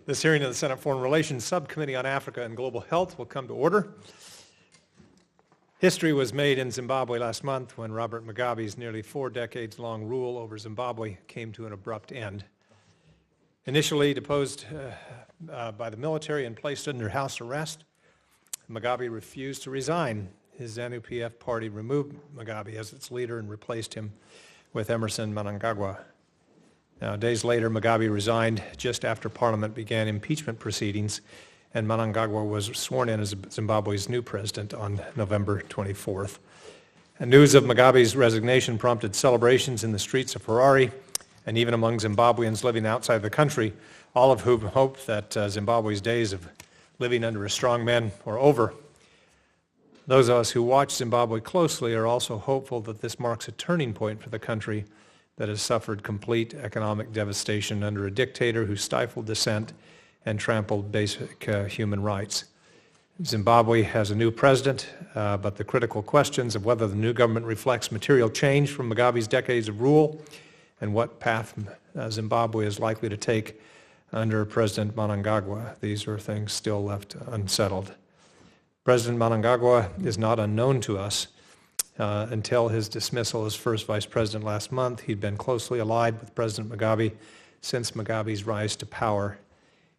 This hearing of the Senate Foreign Relations Subcommittee on Africa and Global Health will come to order. History was made in Zimbabwe last month when Robert Mugabe's nearly 4 decades-long rule over Zimbabwe came to an abrupt end. Initially deposed by the military and placed under house arrest, Mugabe refused to resign. His ZANU-PF party removed Mugabe as its leader and replaced him with Emerson Mnangagwa. Now, days later, Mugabe resigned just after Parliament began impeachment proceedings, and Mnangagwa was sworn in as Zimbabwe's new president on November 24th. And news of Mugabe's resignation prompted celebrations in the streets of Harare and even among Zimbabweans living outside the country, all of whom hoped that Zimbabwe's days of living under a strong man were over. Those of us who watch Zimbabwe closely are also hopeful that this marks a turning point for the country that has suffered complete economic devastation under a dictator who stifled dissent and trampled basic human rights. Zimbabwe has a new president, but the critical questions of whether the new government reflects material change from Mugabe's decades of rule and what path Zimbabwe is likely to take under President Mnangagwa, these are things still left unsettled. President Mnangagwa is not unknown to us. Until his dismissal as first vice president last month, he'd been closely allied with President Mugabe since Mugabe's rise to power.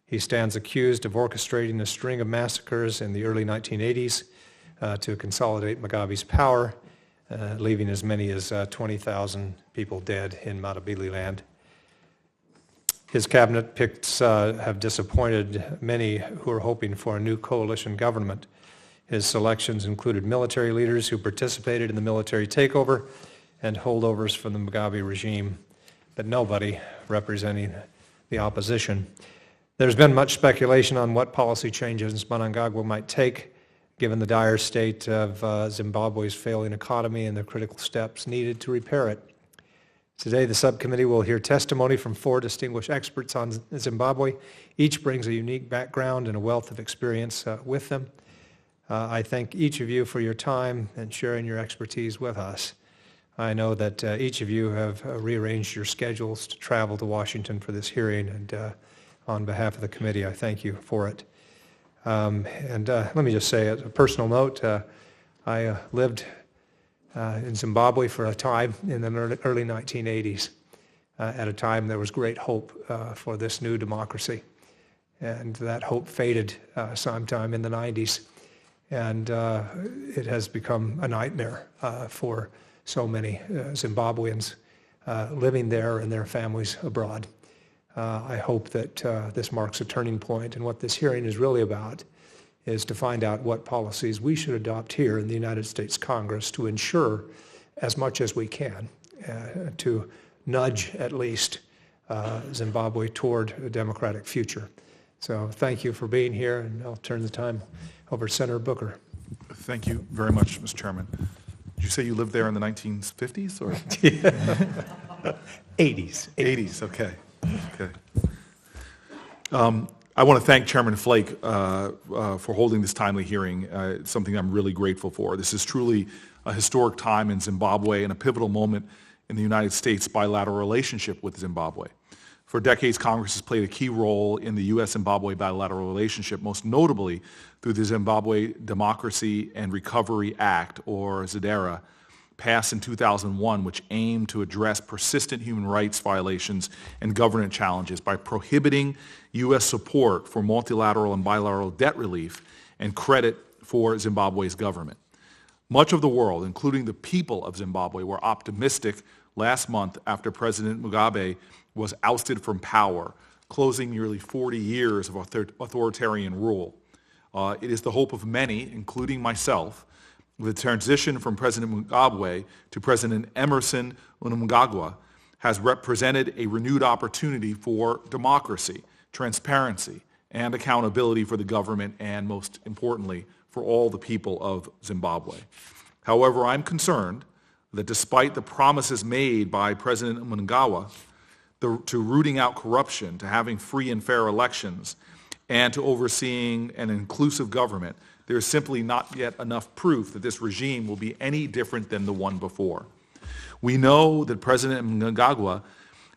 He stands accused of orchestrating a string of massacres in the early 1980s to consolidate Mugabe's power, leaving as many as 20,000 people dead in Matabeleland. His cabinet picks have disappointed many who are hoping for a new coalition government. His selections included military leaders who participated in the military takeover and holdovers from the Mugabe regime, but nobody representing the opposition. There's been much speculation on what policy changes Mnangagwa might take, given the dire state of Zimbabwe's failing economy and the critical steps needed to repair it. Today, the subcommittee will hear testimony from 4 distinguished experts on Zimbabwe. Each brings a unique background and a wealth of experience with them. I thank each of you for your time and sharing your expertise with us. I know that each of you have rearranged your schedules to travel to Washington for this hearing, and on behalf of the committee, I thank you for it. Let me just say, as a personal note, I lived in Zimbabwe for a time in the early 1980s, at a time there was great hope for this new democracy. And that hope faded sometime in the 90s. And it has become a nightmare for so many Zimbabweans living there and their families abroad. I hope that this marks a turning point, and what this hearing is really about is to find out what policies we should adopt here in the United States Congress to ensure, as much as we can, to nudge at least Zimbabwe toward a democratic future. So thank you for being here, and I'll turn the time over to Senator Booker. Thank you very much, Mr. Chairman. Did you say you lived there in the 1950s or? 80s. 80s, okay. I want to thank Chairman Flake for holding this timely hearing. It's something I'm really grateful for. This is truly a historic time in Zimbabwe and a pivotal moment in the United States' bilateral relationship with Zimbabwe. For decades, Congress has played a key role in the U.S.-Zimbabwe bilateral relationship, most notably through the Zimbabwe Democracy and Recovery Act, or ZDERA, passed in 2001, which aimed to address persistent human rights violations and governance challenges by prohibiting U.S. support for multilateral and bilateral debt relief and credit for Zimbabwe's government. Much of the world, including the people of Zimbabwe, were optimistic last month after President Mugabe was ousted from power, closing nearly 40 years of authoritarian rule. It is the hope of many, including myself, the transition from President Mugabe to President Emerson Mnangagwa has represented a renewed opportunity for democracy, transparency, and accountability for the government, and most importantly, for all the people of Zimbabwe. However, I'm concerned that despite the promises made by President Mnangagwa to rooting out corruption, to having free and fair elections, and to overseeing an inclusive government, there is simply not yet enough proof that this regime will be any different than the one before. We know that President Mnangagwa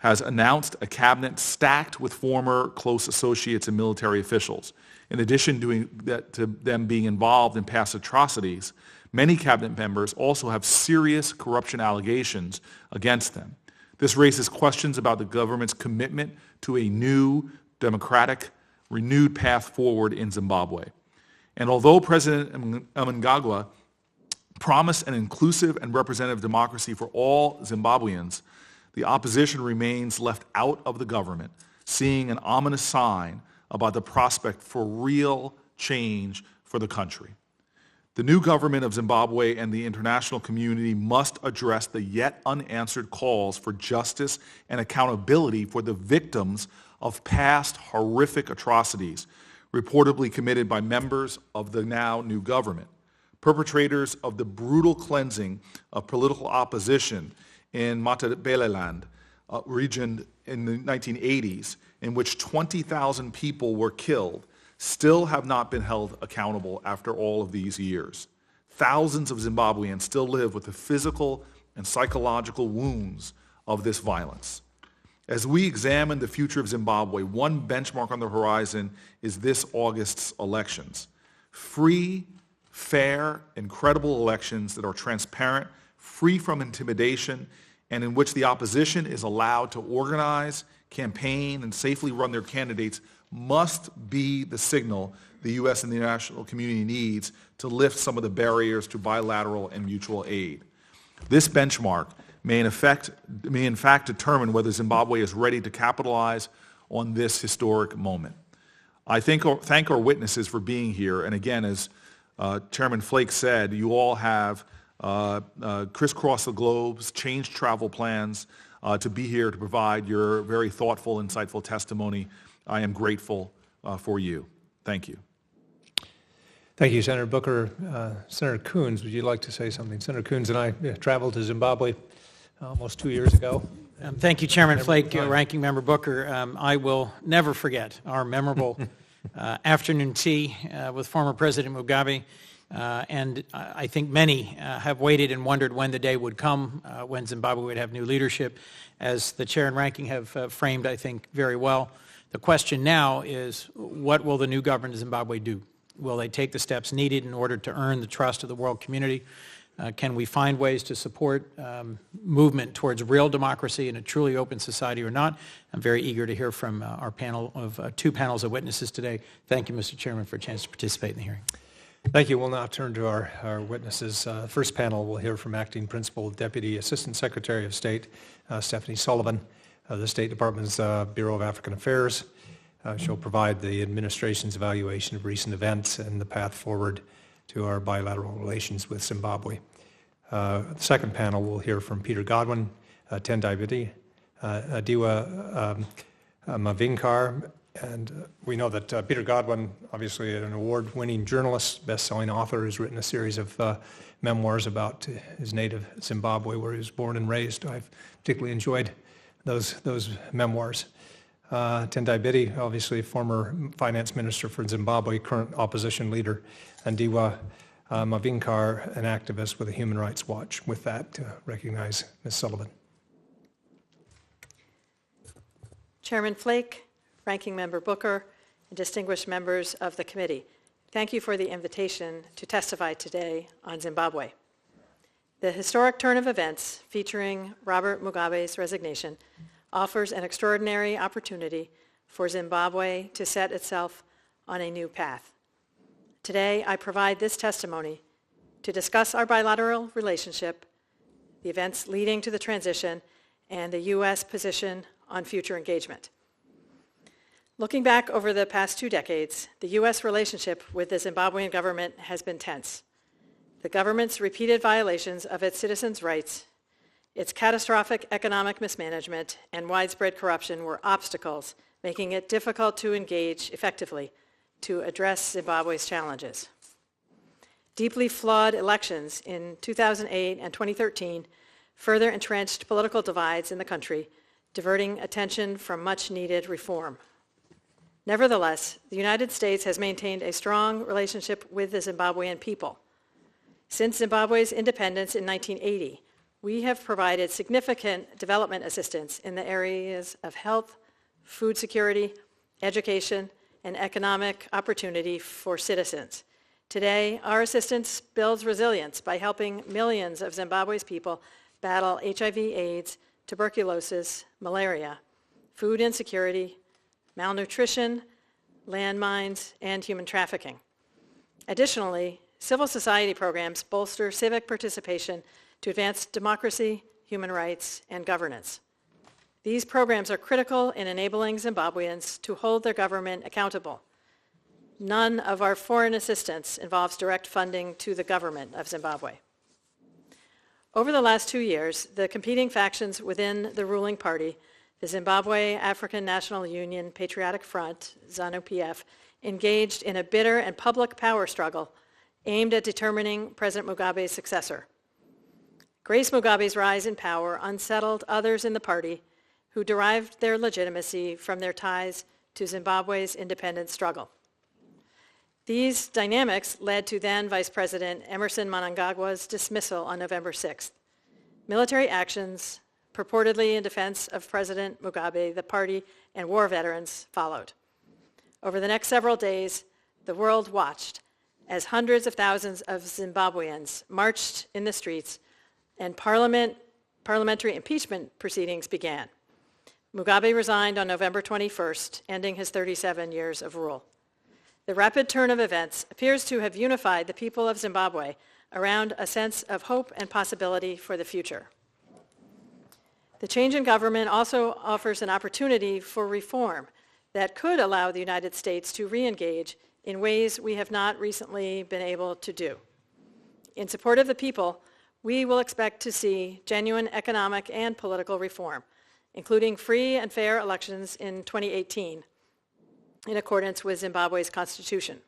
has announced a cabinet stacked with former close associates and military officials. In addition to them being involved in past atrocities, many cabinet members also have serious corruption allegations against them. This raises questions about the government's commitment to a new, democratic, renewed path forward in Zimbabwe. And although President Mnangagwa promised an inclusive and representative democracy for all Zimbabweans, the opposition remains left out of the government, seeing an ominous sign about the prospect for real change for the country. The new government of Zimbabwe and the international community must address the yet unanswered calls for justice and accountability for the victims of past horrific atrocities reportedly committed by members of the now new government, perpetrators of the brutal cleansing of political opposition in Matabeleland region in the 1980s, in which 20,000 people were killed, still have not been held accountable after all of these years. Thousands of Zimbabweans still live with the physical and psychological wounds of this violence. As we examine the future of Zimbabwe, one benchmark on the horizon is this August's elections. Free, fair, and credible elections that are transparent, free from intimidation, and in which the opposition is allowed to organize, campaign, and safely run their candidates must be the signal the U.S. and the international community needs to lift some of the barriers to bilateral and mutual aid. This benchmark may in fact determine whether Zimbabwe is ready to capitalize on this historic moment. I thank our witnesses for being here, and again, as Chairman Flake said, you all have crisscrossed the globe, changed travel plans to be here to provide your very thoughtful, insightful testimony. I am grateful for you. Thank you. Thank you, Senator Booker. Senator Coons, would you like to say something? Senator Coons and I traveled to Zimbabwe almost 2 years ago. Thank you, Chairman Flake, Ranking Member Booker. I will never forget our memorable afternoon tea with former President Mugabe. And I think many have waited and wondered when the day would come when Zimbabwe would have new leadership. As the Chair and Ranking have framed, I think, very well, the question now is, what will the new government of Zimbabwe do? Will they take the steps needed in order to earn the trust of the world community? Can we find ways to support movement towards real democracy in a truly open society or not? I'm very eager to hear from our panel of two panels of witnesses today. Thank you, Mr. Chairman, for a chance to participate in the hearing. Thank you. We'll now turn to our witnesses. First panel, we'll hear from Acting Principal Deputy Assistant Secretary of State Stephanie Sullivan of the State Department's Bureau of African Affairs. She'll provide the administration's evaluation of recent events and the path forward to our bilateral relations with Zimbabwe. The second panel, we'll hear from Peter Godwin, Tendai Biti, Adiwa Mavinkar, and we know that Peter Godwin, obviously an award-winning journalist, best-selling author, has written a series of memoirs about his native Zimbabwe, where he was born and raised. I've particularly enjoyed those memoirs. Tendai Biti, obviously former finance minister for Zimbabwe, current opposition leader, and Diwa Mavinkar, an activist with the Human Rights Watch. With that, recognize Ms. Sullivan. Chairman Flake, Ranking Member Booker, and distinguished members of the committee, thank you for the invitation to testify today on Zimbabwe. The historic turn of events featuring Robert Mugabe's resignation offers an extraordinary opportunity for Zimbabwe to set itself on a new path. Today, I provide this testimony to discuss our bilateral relationship, the events leading to the transition, and the U.S. position on future engagement. Looking back over the past 2 decades, the U.S. relationship with the Zimbabwean government has been tense. The government's repeated violations of its citizens' rights, its catastrophic economic mismanagement, and widespread corruption were obstacles, making it difficult to engage effectively to address Zimbabwe's challenges. Deeply flawed elections in 2008 and 2013 further entrenched political divides in the country, diverting attention from much-needed reform. Nevertheless, the United States has maintained a strong relationship with the Zimbabwean people. Since Zimbabwe's independence in 1980, we have provided significant development assistance in the areas of health, food security, education, and economic opportunity for citizens. Today, our assistance builds resilience by helping millions of Zimbabwe's people battle HIV/AIDS, tuberculosis, malaria, food insecurity, malnutrition, landmines, and human trafficking. Additionally, civil society programs bolster civic participation to advance democracy, human rights, and governance. These programs are critical in enabling Zimbabweans to hold their government accountable. None of our foreign assistance involves direct funding to the government of Zimbabwe. Over the last 2 years, the competing factions within the ruling party, the Zimbabwe African National Union Patriotic Front, ZANU-PF, engaged in a bitter and public power struggle aimed at determining President Mugabe's successor. Grace Mugabe's rise in power unsettled others in the party who derived their legitimacy from their ties to Zimbabwe's independence struggle. These dynamics led to then Vice President Emmerson Mnangagwa's dismissal on November 6th. Military actions, purportedly in defense of President Mugabe, the party, and war veterans followed. Over the next several days, the world watched as hundreds of thousands of Zimbabweans marched in the streets and parliamentary impeachment proceedings began. Mugabe resigned on November 21st, ending his 37 years of rule. The rapid turn of events appears to have unified the people of Zimbabwe around a sense of hope and possibility for the future. The change in government also offers an opportunity for reform that could allow the United States to re-engage in ways we have not recently been able to do. In support of the people, we will expect to see genuine economic and political reform, including free and fair elections in 2018, in accordance with Zimbabwe's constitution.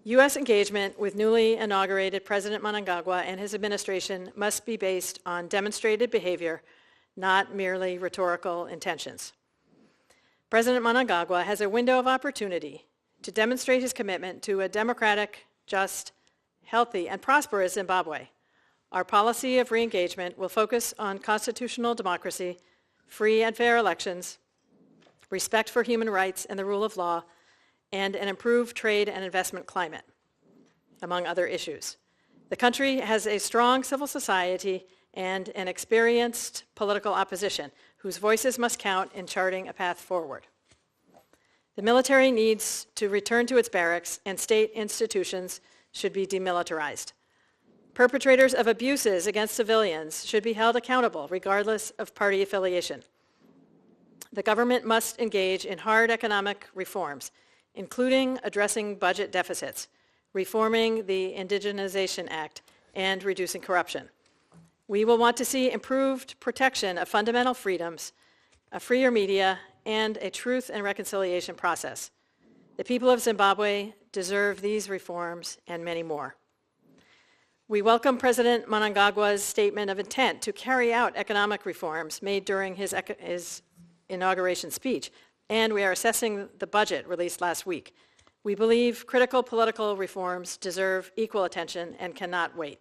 U.S. engagement with newly inaugurated President Mnangagwa and his administration must be based on demonstrated behavior, not merely rhetorical intentions. President Mnangagwa has a window of opportunity to demonstrate his commitment to a democratic, just, healthy, and prosperous Zimbabwe. Our policy of re-engagement will focus on constitutional democracy, free and fair elections, respect for human rights and the rule of law, and an improved trade and investment climate, among other issues. The country has a strong civil society and an experienced political opposition whose voices must count in charting a path forward. The military needs to return to its barracks, and state institutions should be demilitarized. Perpetrators of abuses against civilians should be held accountable regardless of party affiliation. The government must engage in hard economic reforms, including addressing budget deficits, reforming the Indigenization Act, and reducing corruption. We will want to see improved protection of fundamental freedoms, a freer media, and a truth and reconciliation process. The people of Zimbabwe deserve these reforms and many more. We welcome President Mnangagwa's statement of intent to carry out economic reforms made during his inauguration speech, and we are assessing the budget released last week. We believe critical political reforms deserve equal attention and cannot wait.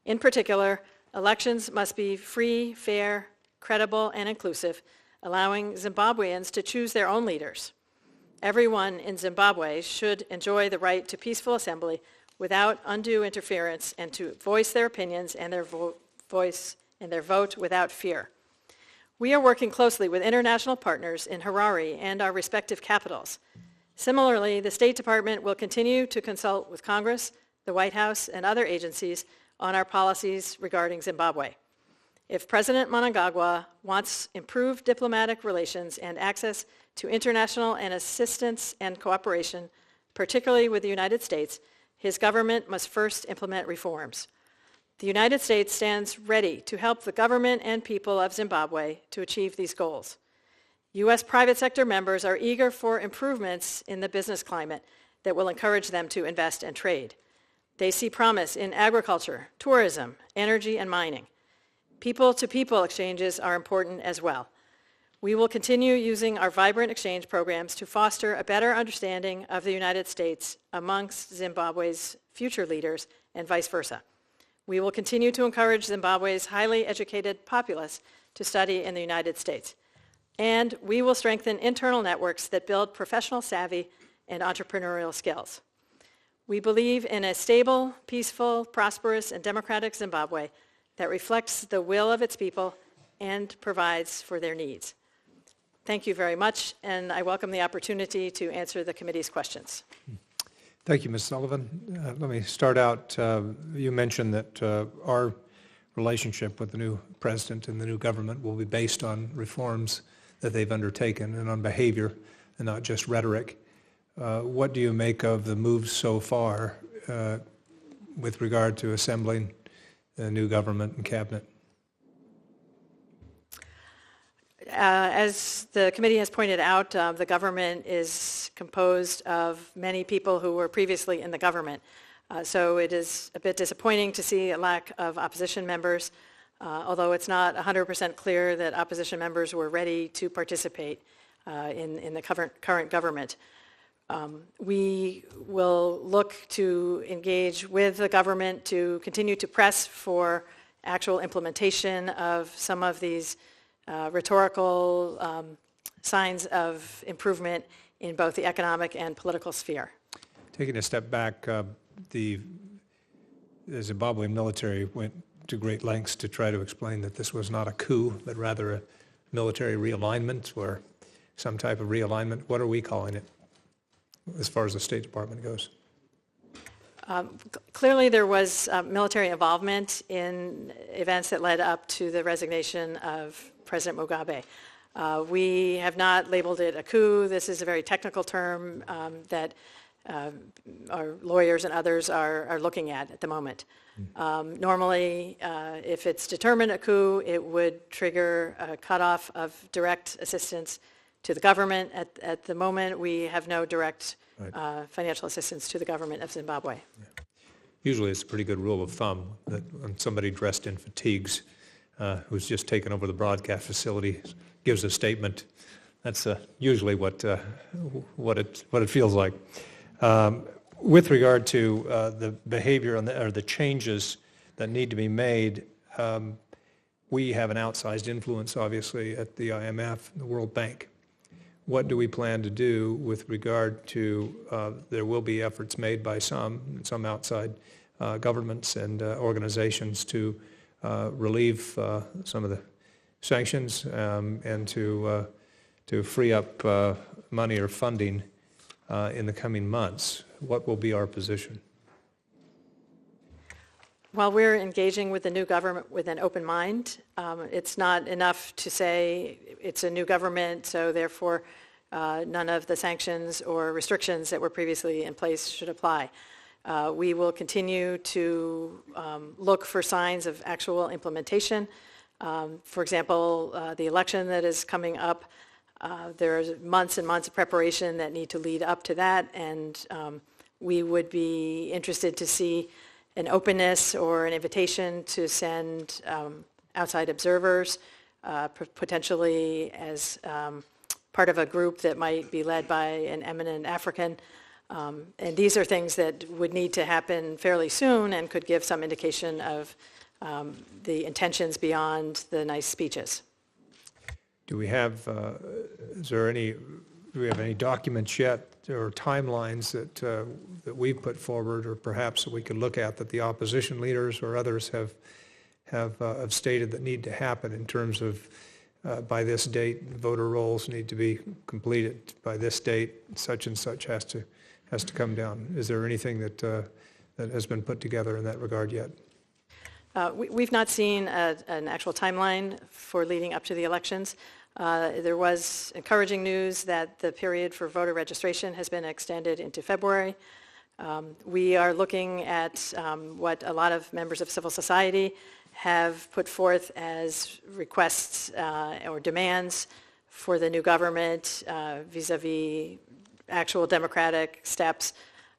In particular, elections must be free, fair, credible, and inclusive, allowing Zimbabweans to choose their own leaders. Everyone in Zimbabwe should enjoy the right to peaceful assembly without undue interference and to voice their opinions and their vote without fear. We are working closely with international partners in Harare and our respective capitals. Similarly, the State Department will continue to consult with Congress, the White House, and other agencies on our policies regarding Zimbabwe. If President Mnangagwa wants improved diplomatic relations and access to international and assistance and cooperation, particularly with the United States, his government must first implement reforms. The United States stands ready to help the government and people of Zimbabwe to achieve these goals. U.S. private sector members are eager for improvements in the business climate that will encourage them to invest and trade. They see promise in agriculture, tourism, energy, and mining. People-to-people exchanges are important as well. We will continue using our vibrant exchange programs to foster a better understanding of the United States amongst Zimbabwe's future leaders and vice versa. We will continue to encourage Zimbabwe's highly educated populace to study in the United States. And we will strengthen internal networks that build professional savvy and entrepreneurial skills. We believe in a stable, peaceful, prosperous, and democratic Zimbabwe that reflects the will of its people and provides for their needs. Thank you very much, and I welcome the opportunity to answer the committee's questions. Thank you, Ms. Sullivan. Let me start out. You mentioned that our relationship with the new president and the new government will be based on reforms that they've undertaken and on behavior and not just rhetoric. What do you make of the moves so far with regard to assembling the new government and cabinet? As the committee has pointed out, the government is composed of many people who were previously in the government. So it is a bit disappointing to see a lack of opposition members, although it's not 100% clear that opposition members were ready to participate in the current government. We will look to engage with the government to continue to press for actual implementation of some of these rhetorical signs of improvement in both the economic and political sphere. Taking a step back, the Zimbabwean military went to great lengths to try to explain that this was not a coup, but rather a military realignment or some type of realignment. What are we calling it as far as the State Department goes? Clearly there was military involvement in events that led up to the resignation of President Mugabe. We have not labeled it a coup. This is a very technical term that our lawyers and others are looking at the moment. Normally, if it's determined a coup, it would trigger a cutoff of direct assistance to the government. At the moment, we have no direct financial assistance to the government of Zimbabwe. Yeah. Usually it's a pretty good rule of thumb that when somebody dressed in fatigues who's just taken over the broadcast facility gives a statement, that's usually what it feels like. With regard to the behavior or the changes that need to be made, we have an outsized influence, obviously, at the IMF and the World Bank. What do we plan to do with regard to, there will be efforts made by some outside governments and organizations to relieve some of the sanctions and to free up money or funding in the coming months? What will be our position? While we're engaging with the new government with an open mind, it's not enough to say it's a new government, so therefore none of the sanctions or restrictions that were previously in place should apply. We will continue to look for signs of actual implementation. For example, the election that is coming up, there's months and months of preparation that need to lead up to that, and we would be interested to see an openness or an invitation to send outside observers, potentially as part of a group that might be led by an eminent African. And these are things that would need to happen fairly soon and could give some indication of the intentions beyond the nice speeches. Do we have, do we have any documents yet or timelines that we've put forward, or perhaps that we could look at that the opposition leaders or others have stated that need to happen in terms of by this date voter rolls need to be completed, by this date such and such has to come down? Is there anything that has been put together in that regard yet? We've not seen an actual timeline for leading up to the elections. There was encouraging news that the period for voter registration has been extended into February. We are looking at what a lot of members of civil society have put forth as requests or demands for the new government vis-a-vis actual democratic steps.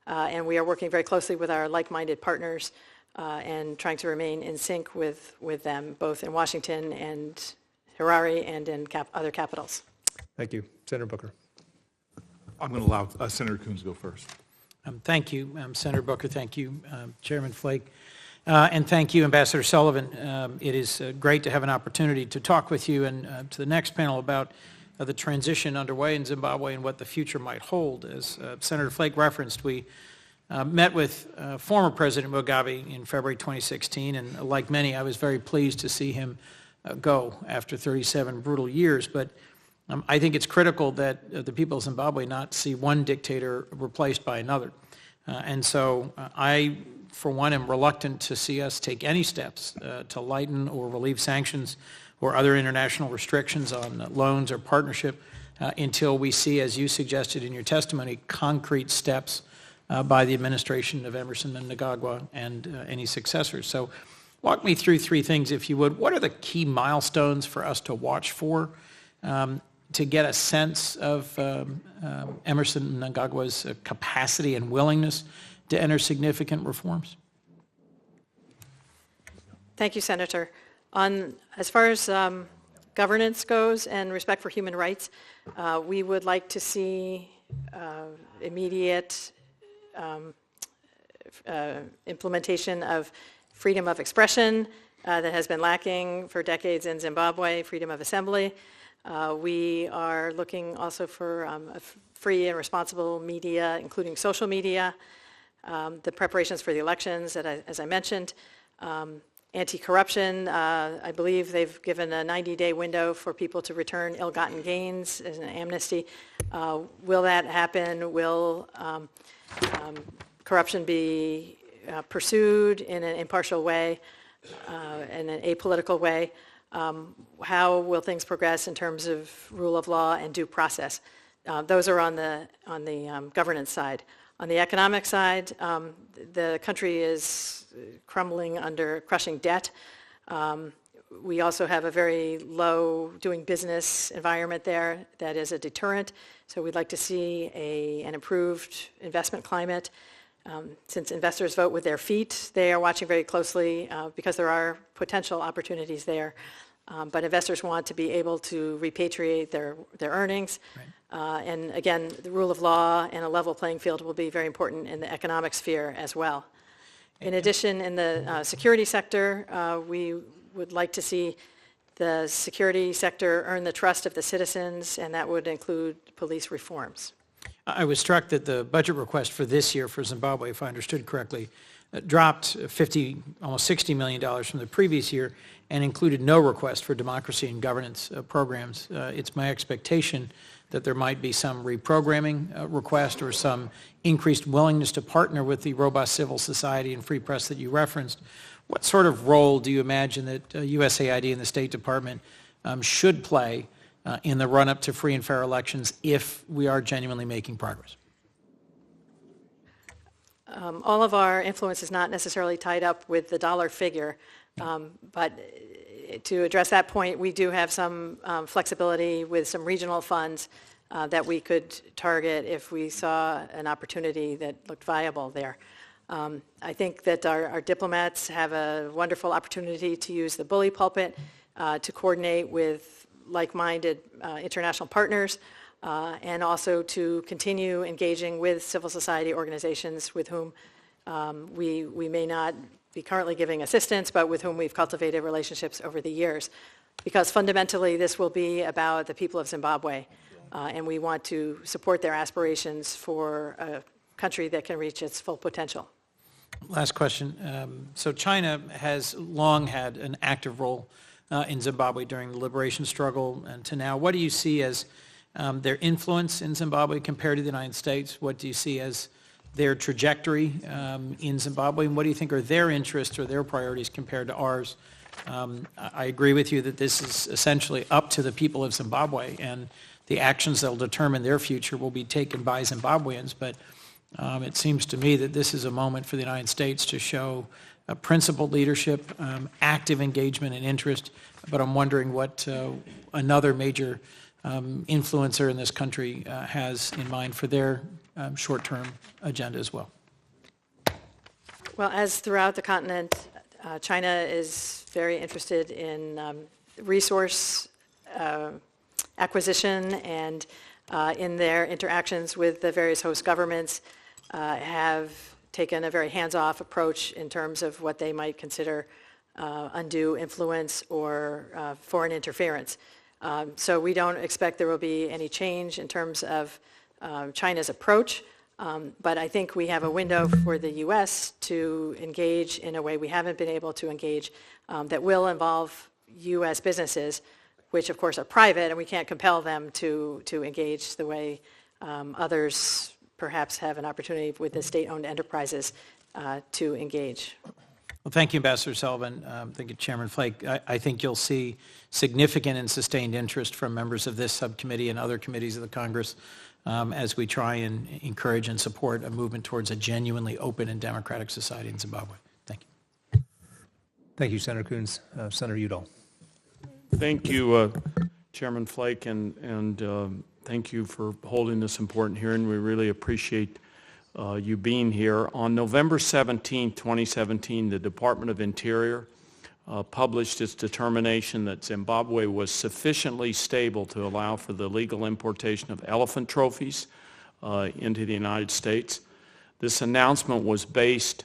And we are working very closely with our like-minded partners and trying to remain in sync with them, both in Washington and Harare and in other capitals. Thank you. Senator Booker. I'm going to allow Senator Coons to go first. Thank you, Senator Booker. Thank you, Chairman Flake. And thank you, Ambassador Sullivan. It is great to have an opportunity to talk with you and to the next panel about the transition underway in Zimbabwe and what the future might hold. As Senator Flake referenced, we met with former President Mugabe in February 2016, and like many, I was very pleased to see him go after 37 brutal years. But I think it's critical that the people of Zimbabwe not see one dictator replaced by another. And so I, for one, am reluctant to see us take any steps to lighten or relieve sanctions or other international restrictions on loans or partnership until we see, as you suggested in your testimony, concrete steps by the administration of Emerson Mnangagwa and any successors. So walk me through three things, if you would. What are the key milestones for us to watch for to get a sense of Emerson Mnangagwa's capacity and willingness to enter significant reforms? Thank you, Senator. As far as governance goes and respect for human rights, we would like to see immediate implementation of freedom of expression that has been lacking for decades in Zimbabwe, freedom of assembly. We are looking also for a free and responsible media, including social media, the preparations for the elections, as I mentioned, anti-corruption. I believe they've given a 90-day window for people to return ill-gotten gains as an amnesty. Will that happen? Will corruption be pursued in an impartial way, in an apolitical way? How will things progress in terms of rule of law and due process? Those are on the governance side. On the economic side, the country is crumbling under crushing debt. We also have a very low doing business environment there that is a deterrent. So we'd like to see an improved investment climate. Since investors vote with their feet, they are watching very closely because there are potential opportunities there. But investors want to be able to repatriate their earnings. Right. And again, the rule of law and a level playing field will be very important in the economic sphere as well. In addition, in the security sector, we would like to see the security sector earn the trust of the citizens, and that would include police reforms. I was struck that the budget request for this year for Zimbabwe, if I understood correctly, dropped almost $60 million from the previous year and included no request for democracy and governance programs. It's my expectation that there might be some reprogramming request or some increased willingness to partner with the robust civil society and free press that you referenced. What sort of role do you imagine that USAID and the State Department should play in the run-up to free and fair elections if we are genuinely making progress? All of our influence is not necessarily tied up with the dollar figure, but to address that point, we do have some flexibility with some regional funds that we could target if we saw an opportunity that looked viable there. I think that our diplomats have a wonderful opportunity to use the bully pulpit to coordinate with like-minded international partners and also to continue engaging with civil society organizations with whom we may not be currently giving assistance, but with whom we've cultivated relationships over the years. Because fundamentally, this will be about the people of Zimbabwe, and we want to support their aspirations for a country that can reach its full potential. Last question. So China has long had an active role in Zimbabwe during the liberation struggle and to now. What do you see as their influence in Zimbabwe compared to the United States? What do you see as their trajectory in Zimbabwe? And what do you think are their interests or their priorities compared to ours? I agree with you that this is essentially up to the people of Zimbabwe, and the actions that will determine their future will be taken by Zimbabweans. But it seems to me that this is a moment for the United States to show principled leadership, active engagement and interest. But I'm wondering what another major influencer in this country has in mind for their short-term agenda as well. Well, as throughout the continent, China is very interested in resource acquisition and in their interactions with the various host governments have taken a very hands-off approach in terms of what they might consider undue influence or foreign interference. So we don't expect there will be any change in terms of China's approach, but I think we have a window for the U.S. to engage in a way we haven't been able to engage that will involve U.S. businesses, which of course are private, and we can't compel them to engage the way others perhaps have an opportunity with the state-owned enterprises to engage. Well, thank you, Ambassador Sullivan. Thank you, Chairman Flake. I think you'll see significant and sustained interest from members of this subcommittee and other committees of the Congress as we try and encourage and support a movement towards a genuinely open and democratic society in Zimbabwe. Thank you. Thank you, Senator Coons. Senator Udall. Thank you, Chairman Flake, and thank you for holding this important hearing. We really appreciate you being here. On November 17, 2017, the Department of Interior published its determination that Zimbabwe was sufficiently stable to allow for the legal importation of elephant trophies into the United States. This announcement was based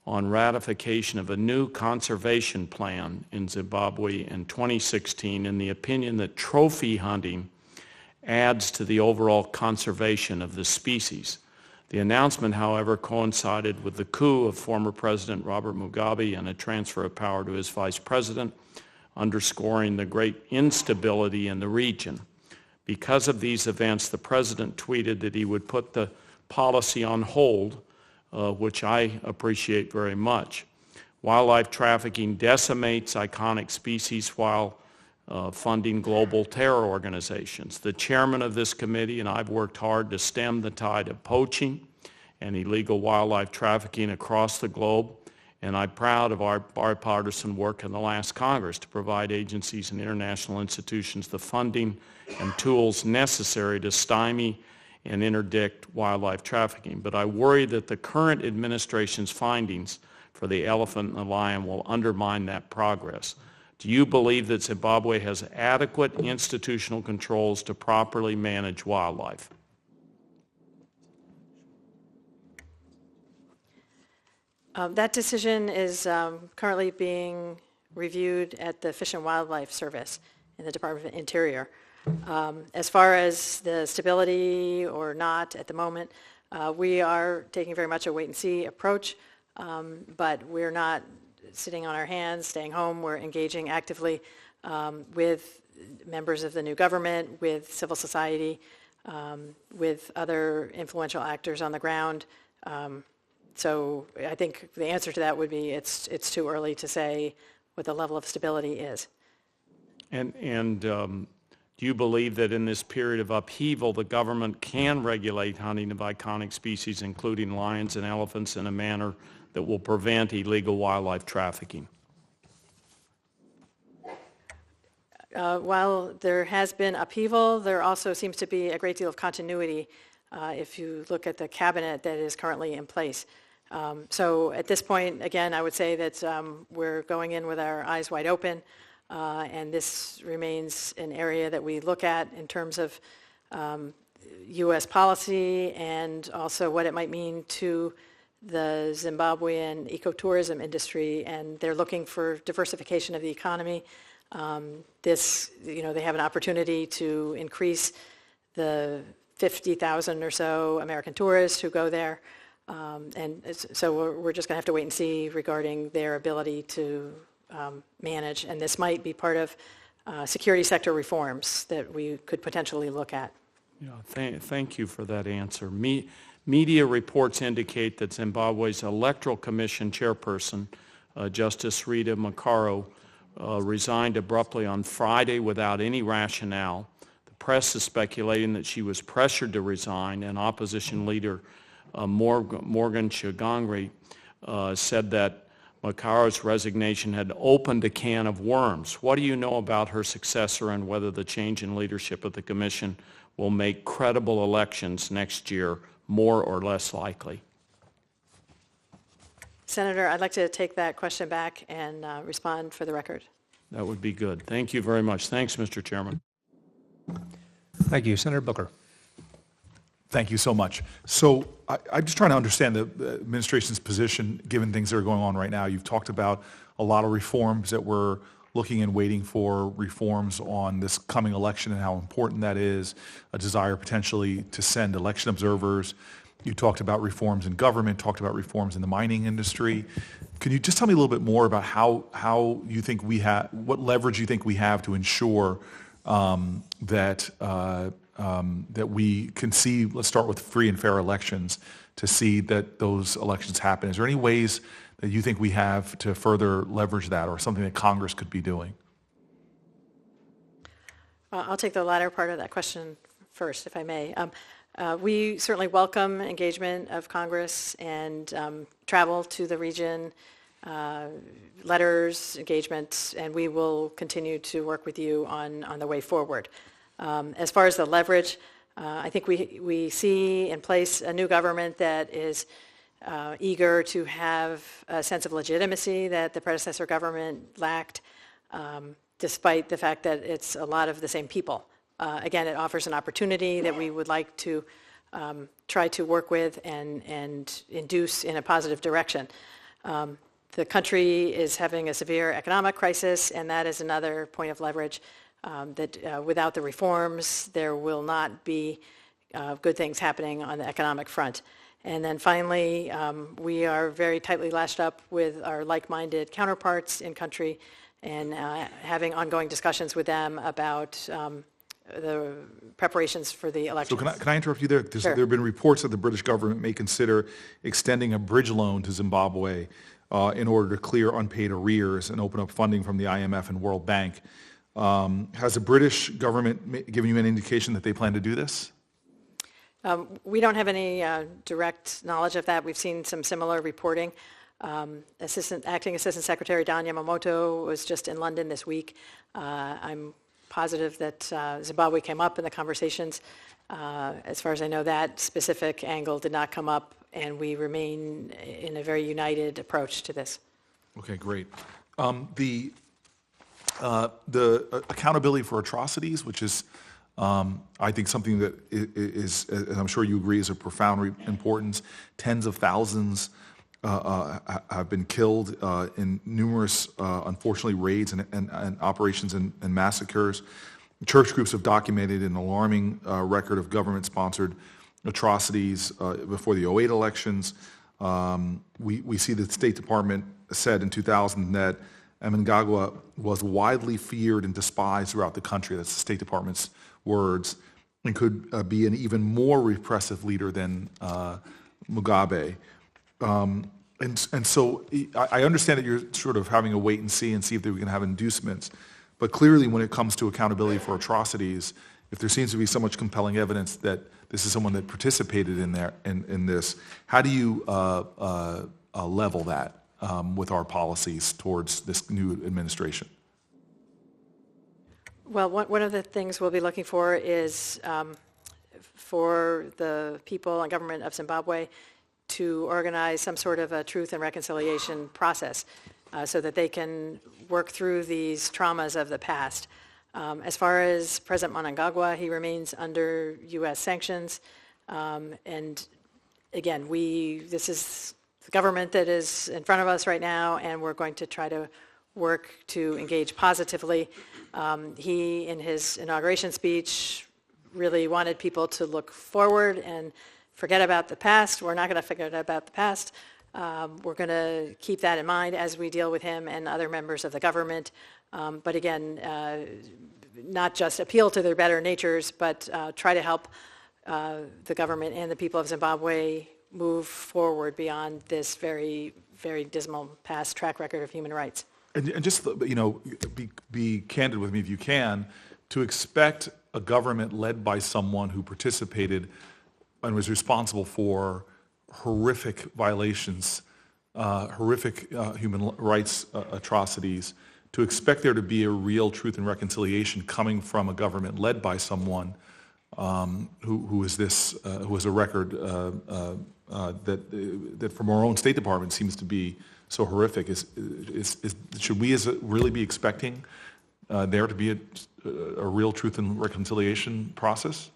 on ratification of a new conservation plan in Zimbabwe in 2016 in the opinion that trophy hunting adds to the overall conservation of the species. The announcement, however, coincided with the coup of former President Robert Mugabe and a transfer of power to his vice president, underscoring the great instability in the region. Because of these events, the president tweeted that he would put the policy on hold, which I appreciate very much. Wildlife trafficking decimates iconic species while funding global terror organizations. The chairman of this committee and I've worked hard to stem the tide of poaching and illegal wildlife trafficking across the globe, and I'm proud of our bipartisan work in the last Congress to provide agencies and international institutions the funding and tools necessary to stymie and interdict wildlife trafficking. But I worry that the current administration's findings for the elephant and the lion will undermine that progress. Do you believe that Zimbabwe has adequate institutional controls to properly manage wildlife? That decision is currently being reviewed at the Fish and Wildlife Service in the Department of Interior. As far as the stability or not at the moment, we are taking very much a wait-and-see approach, but we're not sitting on our hands, staying home. We're engaging actively with members of the new government, with civil society, with other influential actors on the ground. So I think the answer to that would be it's too early to say what the level of stability is. And do you believe that in this period of upheaval, the government can regulate hunting of iconic species, including lions and elephants, in a manner that will prevent illegal wildlife trafficking? While there has been upheaval, there also seems to be a great deal of continuity if you look at the cabinet that is currently in place. So at this point, again, I would say that we're going in with our eyes wide open, and this remains an area that we look at in terms of U.S. policy and also what it might mean to the Zimbabwean ecotourism industry, and they're looking for diversification of the economy. They have an opportunity to increase the 50,000 or so American tourists who go there, and so we're just going to have to wait and see regarding their ability to manage, and this might be part of security sector reforms that we could potentially look at. Yeah, thank you for that answer. Media reports indicate that Zimbabwe's Electoral Commission chairperson, Justice Rita Makaro, resigned abruptly on Friday without any rationale. The press is speculating that she was pressured to resign, and opposition leader Morgan Tsvangirai said that Makaro's resignation had opened a can of worms. What do you know about her successor and whether the change in leadership of the commission will make credible elections next year more or less likely? Senator, I'd like to take that question back and respond for the record. That would be good. Thank you very much. Thanks, Mr. Chairman. Thank you. Senator Booker. Thank you so much. So I'm just trying to understand the administration's position given things that are going on right now. You've talked about a lot of reforms that we're looking and waiting for, reforms on this coming election and how important that is, a desire potentially to send election observers. You talked about reforms in government, talked about reforms in the mining industry. Can you just tell me a little bit more about how you think we have, what leverage you think we have to ensure that we can see, let's start with free and fair elections, to see that those elections happen? Is there any ways that you think we have to further leverage that, or something that Congress could be doing? I'll take the latter part of that question first, if I may. We certainly welcome engagement of Congress and travel to the region, letters, engagements, and we will continue to work with you on the way forward. As far as the leverage, I think we see in place a new government that is eager to have a sense of legitimacy that the predecessor government lacked, despite the fact that it's a lot of the same people. Again, it offers an opportunity that we would like to try to work with and induce in a positive direction. The country is having a severe economic crisis, and that is another point of leverage, that without the reforms, there will not be good things happening on the economic front. And then finally, we are very tightly lashed up with our like-minded counterparts in country and having ongoing discussions with them about the preparations for the election. So can I interrupt you there? Sure. There have been reports that the British government may consider extending a bridge loan to Zimbabwe in order to clear unpaid arrears and open up funding from the IMF and World Bank. Has the British government given you an indication that they plan to do this? We don't have any direct knowledge of that. We've seen some similar reporting. Acting Assistant Secretary Don Yamamoto was just in London this week. I'm positive that Zimbabwe came up in the conversations. As far as I know, that specific angle did not come up, and we remain in a very united approach to this. Okay, great. The accountability for atrocities, which is, I think, something that is, and I'm sure you agree, is of profound importance. Tens of thousands have been killed in numerous, unfortunately, raids and operations and massacres. Church groups have documented an alarming record of government-sponsored atrocities before the 2008 elections. We see the State Department said in 2000 that Mnangagwa was widely feared and despised throughout the country. That's the State Department's words, and could be an even more repressive leader than Mugabe. And so I understand that you're sort of having a wait and see if we can have inducements. But clearly, when it comes to accountability for atrocities, if there seems to be so much compelling evidence that this is someone that participated in this, how do you level that with our policies towards this new administration? Well, one of the things we'll be looking for is for the people and government of Zimbabwe to organize some sort of a truth and reconciliation process so that they can work through these traumas of the past. As far as President Mnangagwa, he remains under U.S. sanctions. And again, this is the government that is in front of us right now, and we're going to try to work to engage positively. He, in his inauguration speech, really wanted people to look forward and forget about the past. We're not going to forget about the past. We're going to keep that in mind as we deal with him and other members of the government. But again, not just appeal to their better natures, but try to help the government and the people of Zimbabwe move forward beyond this very, very dismal past track record of human rights. And just, be candid with me if you can, to expect a government led by someone who participated and was responsible for horrific violations, horrific human rights atrocities, to expect there to be a real truth and reconciliation coming from a government led by someone who has a record that from our own State Department seems to be so horrific. Should we really be expecting there to be a real truth and reconciliation process?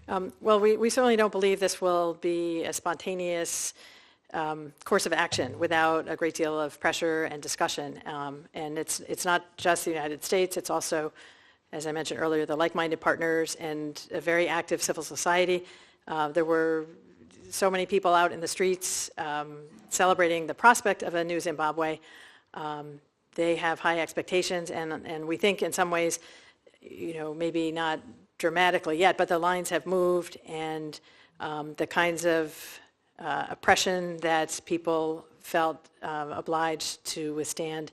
Well, we certainly don't believe this will be a spontaneous course of action without a great deal of pressure and discussion. And it's not just the United States, it's also, as I mentioned earlier, the like-minded partners and a very active civil society. There were so many people out in the streets celebrating the prospect of a new Zimbabwe. They have high expectations, and we think in some ways, maybe not dramatically yet, but the lines have moved, and the kinds of oppression that people felt obliged to withstand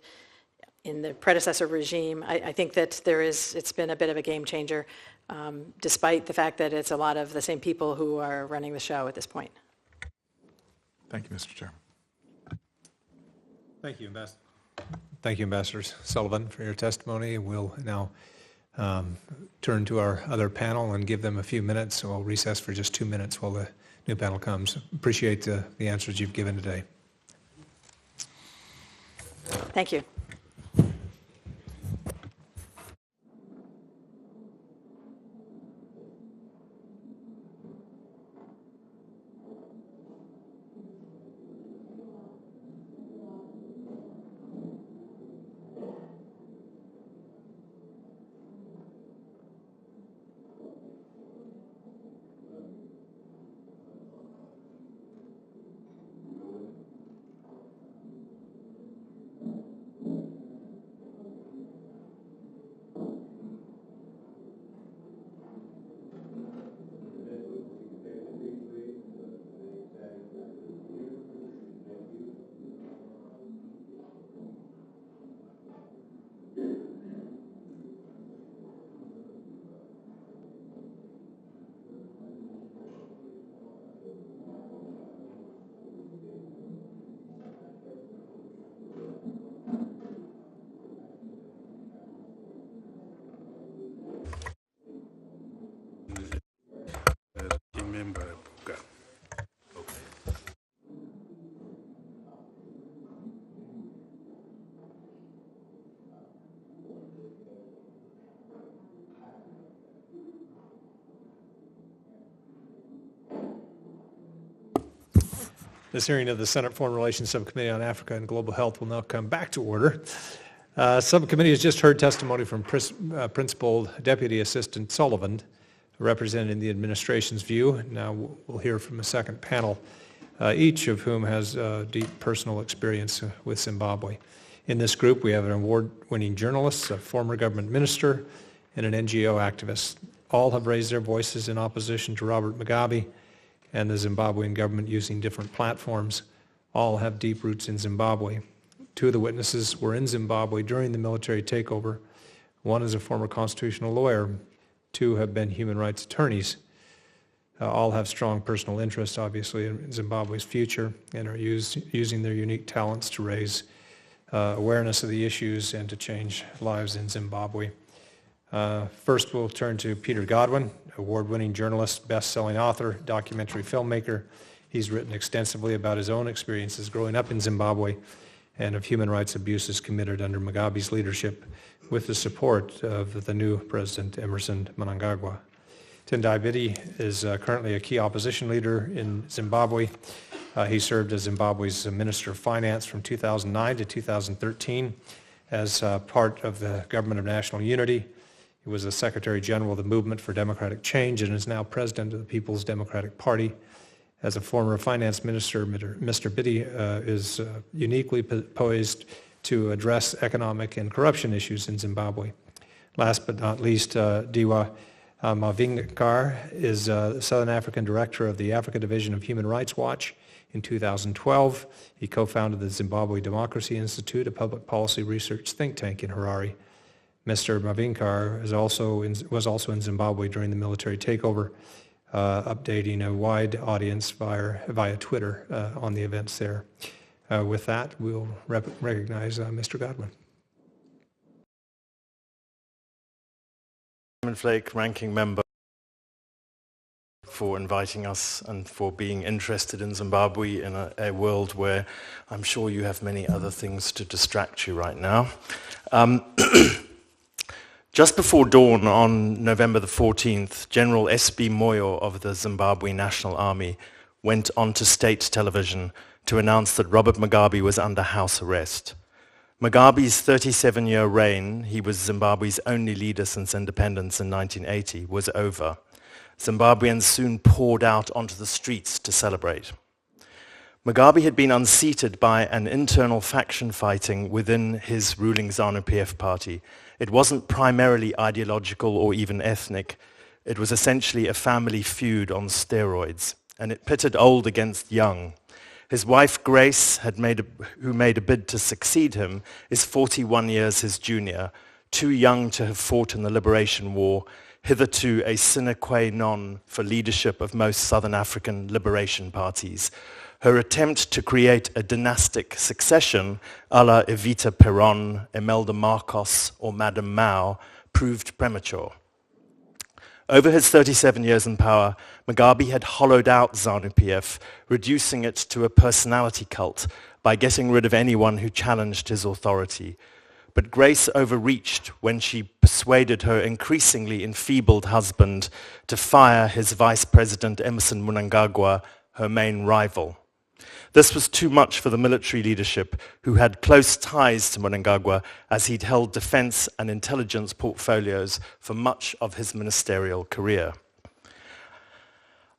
in the predecessor regime, I think that it's been a bit of a game changer, despite the fact that it's a lot of the same people who are running the show at this point. Thank you, Mr. Chairman. Thank you, Ambassador. Thank you, Ambassador Sullivan, for your testimony. We'll now turn to our other panel and give them a few minutes. So we'll recess for just 2 minutes while the new panel comes. Appreciate the answers you've given today. Thank you. This hearing of the Senate Foreign Relations Subcommittee on Africa and Global Health will now come back to order. Subcommittee has just heard testimony from Principal Deputy Assistant Sullivan, representing the administration's view. Now we'll hear from a second panel, each of whom has deep personal experience with Zimbabwe. In this group, we have an award-winning journalist, a former government minister, and an NGO activist. All have raised their voices in opposition to Robert Mugabe and the Zimbabwean government using different platforms. All have deep roots in Zimbabwe. Two of the witnesses were in Zimbabwe during the military takeover. One is a former constitutional lawyer. Two have been human rights attorneys. All have strong personal interests, obviously, in Zimbabwe's future and are using their unique talents to raise awareness of the issues and to change lives in Zimbabwe. First, we'll turn to Peter Godwin, award-winning journalist, best-selling author, documentary filmmaker. He's written extensively about his own experiences growing up in Zimbabwe and of human rights abuses committed under Mugabe's leadership with the support of the new President Emerson Mnangagwa. Tendai Biti is currently a key opposition leader in Zimbabwe. He served as Zimbabwe's Minister of Finance from 2009 to 2013 as part of the Government of National Unity. He was the Secretary General of the Movement for Democratic Change and is now President of the People's Democratic Party. As a former finance minister, Mr. Biti is uniquely poised to address economic and corruption issues in Zimbabwe. Last but not least, Diwa Mavinkar is the Southern African Director of the Africa Division of Human Rights Watch. In 2012, he co-founded the Zimbabwe Democracy Institute, a public policy research think tank in Harare. Mr. Mavinkar was also in Zimbabwe during the military takeover, updating a wide audience via Twitter on the events there. With that, we'll recognize Mr. Godwin. Chairman Flake, Ranking Member, for inviting us and for being interested in Zimbabwe in a world where I'm sure you have many other things to distract you right now. Just before dawn on November the 14th, General S.B. Moyo of the Zimbabwe National Army went onto state television to announce that Robert Mugabe was under house arrest. Mugabe's 37-year reign, he was Zimbabwe's only leader since independence in 1980, was over. Zimbabweans soon poured out onto the streets to celebrate. Mugabe had been unseated by an internal faction fighting within his ruling ZANU-PF party. It wasn't primarily ideological or even ethnic. It was essentially a family feud on steroids, and it pitted old against young. His wife Grace, who made a bid to succeed him, is 41 years his junior, too young to have fought in the Liberation War, hitherto a sine qua non for leadership of most Southern African liberation parties. Her attempt to create a dynastic succession, a la Evita Peron, Imelda Marcos, or Madame Mao, proved premature. Over his 37 years in power, Mugabe had hollowed out ZANU-PF, reducing it to a personality cult by getting rid of anyone who challenged his authority. But Grace overreached when she persuaded her increasingly enfeebled husband to fire his vice president Emmerson Mnangagwa, her main rival. This was too much for the military leadership, who had close ties to Mnangagwa as he'd held defense and intelligence portfolios for much of his ministerial career.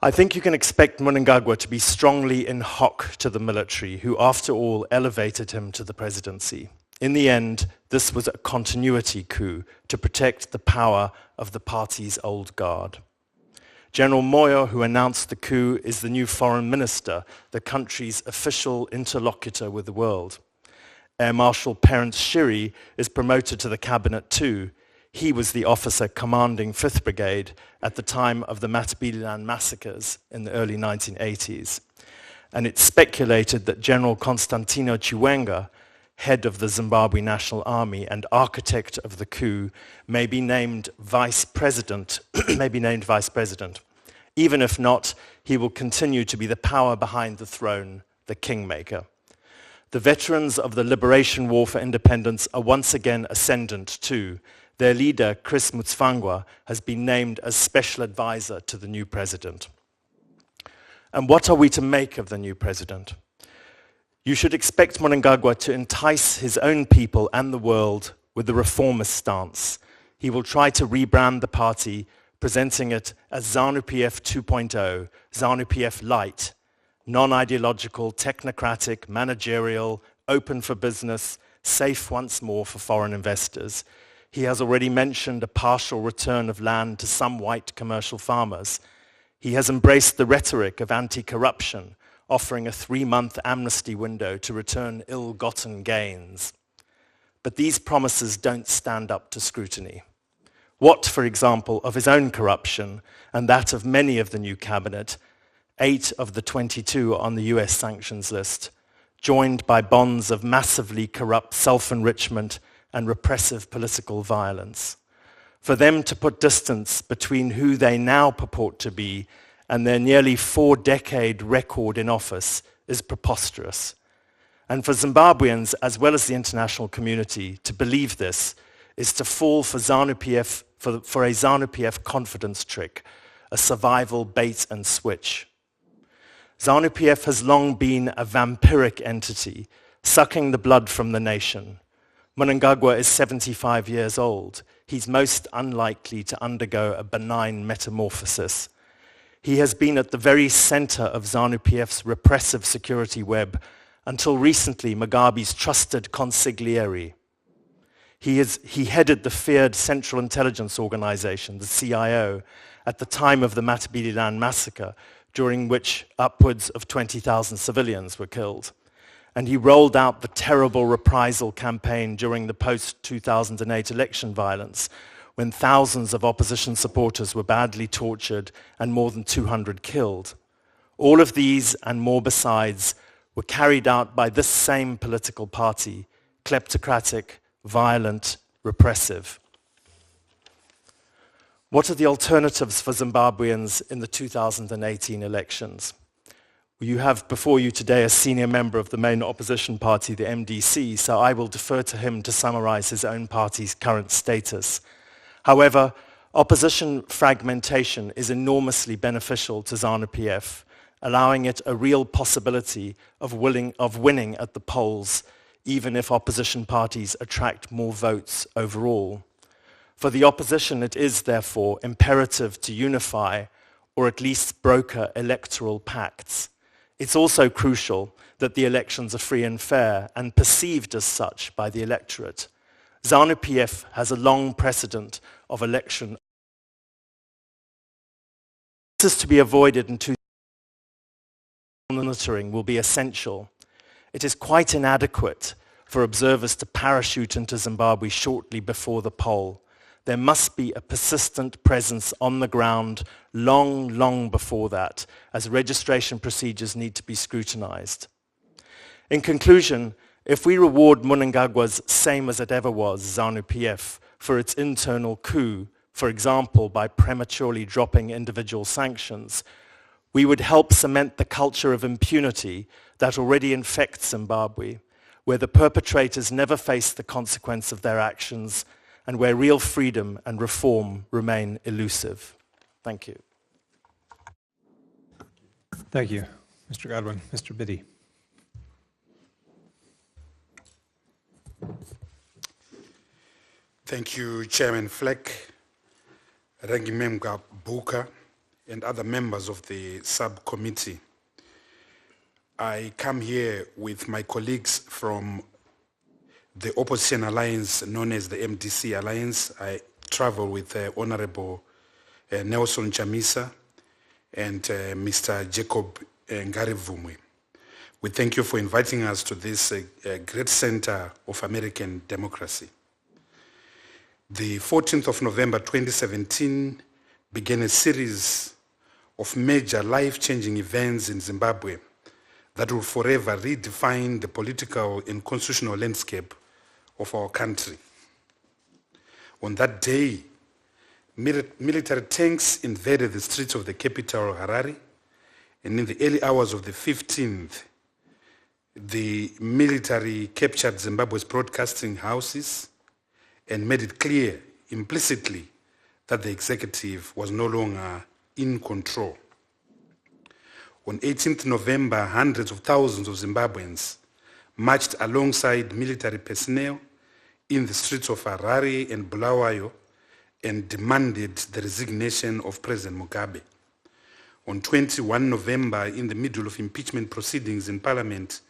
I think you can expect Mnangagwa to be strongly in hock to the military, who after all elevated him to the presidency. In the end, this was a continuity coup to protect the power of the party's old guard. General Moyo, who announced the coup, is the new foreign minister, the country's official interlocutor with the world. Air Marshal Terence Shiri is promoted to the cabinet too. He was the officer commanding 5th Brigade at the time of the Matabeleland massacres in the early 1980s. And it's speculated that General Constantino Chiwenga, head of the Zimbabwe National Army and architect of the coup, may be named vice president. Even if not, he will continue to be the power behind the throne, the kingmaker. The veterans of the Liberation War for Independence are once again ascendant too. Their leader, Chris Mutsvangwa, has been named as special advisor to the new president. And what are we to make of the new president? You should expect Mnangagwa to entice his own people and the world with the reformist stance. He will try to rebrand the party, presenting it as ZANU-PF 2.0, ZANU-PF light, non-ideological, technocratic, managerial, open for business, safe once more for foreign investors. He has already mentioned a partial return of land to some white commercial farmers. He has embraced the rhetoric of anti-corruption, offering a 3-month amnesty window to return ill-gotten gains. But these promises don't stand up to scrutiny. What, for example, of his own corruption and that of many of the new cabinet, 8 of the 22 on the US sanctions list, joined by bonds of massively corrupt self-enrichment and repressive political violence? For them to put distance between who they now purport to be and their nearly 4-decade record in office is preposterous. And for Zimbabweans, as well as the international community, to believe this is to fall for ZANU-PF, for a ZANU-PF confidence trick, a survival bait and switch. ZANU-PF has long been a vampiric entity, sucking the blood from the nation. Mnangagwa is 75 years old. He's most unlikely to undergo a benign metamorphosis. He has been at the very center of ZANU-PF's repressive security web until recently Mugabe's trusted consigliere. He headed the feared Central Intelligence Organization, the CIO, at the time of the Matabeleland massacre, during which upwards of 20,000 civilians were killed. And he rolled out the terrible reprisal campaign during the post-2008 election violence, when thousands of opposition supporters were badly tortured and more than 200 killed. All of these and more besides were carried out by this same political party, kleptocratic, violent, repressive. What are the alternatives for Zimbabweans in the 2018 elections? You have before you today a senior member of the main opposition party, the MDC, so I will defer to him to summarize his own party's current status. However, opposition fragmentation is enormously beneficial to ZANU-PF, allowing it a real possibility of winning at the polls, even if opposition parties attract more votes overall. For the opposition, it is therefore imperative to unify or at least broker electoral pacts. It's also crucial that the elections are free and fair and perceived as such by the electorate. ZANU-PF has a long precedent of election. This is to be avoided in monitoring will be essential. It is quite inadequate for observers to parachute into Zimbabwe shortly before the poll. There must be a persistent presence on the ground long before that, as registration procedures need to be scrutinized. In conclusion, if we reward Mnangagwa's same as it ever was, ZANU-PF, for its internal coup, for example, by prematurely dropping individual sanctions, we would help cement the culture of impunity that already infects Zimbabwe, where the perpetrators never face the consequence of their actions and where real freedom and reform remain elusive. Thank you. Thank you, Mr. Godwin. Mr. Biddy. Thank you, Chairman Fleck, Ranking Member Booker, and other members of the subcommittee. I come here with my colleagues from the opposition alliance known as the MDC Alliance. I travel with Honorable Nelson Chamisa and Mr. Jacob Ngarivumwe. We thank you for inviting us to this great center of American democracy. The 14th of November 2017 began a series of major life-changing events in Zimbabwe that will forever redefine the political and constitutional landscape of our country. On that day, military tanks invaded the streets of the capital, Harare, and in the early hours of the 15th, the military captured Zimbabwe's broadcasting houses and made it clear implicitly that the executive was no longer in control. On 18th November, hundreds of thousands of Zimbabweans marched alongside military personnel in the streets of Harare and Bulawayo and demanded the resignation of President Mugabe. On 21 November, in the middle of impeachment proceedings in Parliament,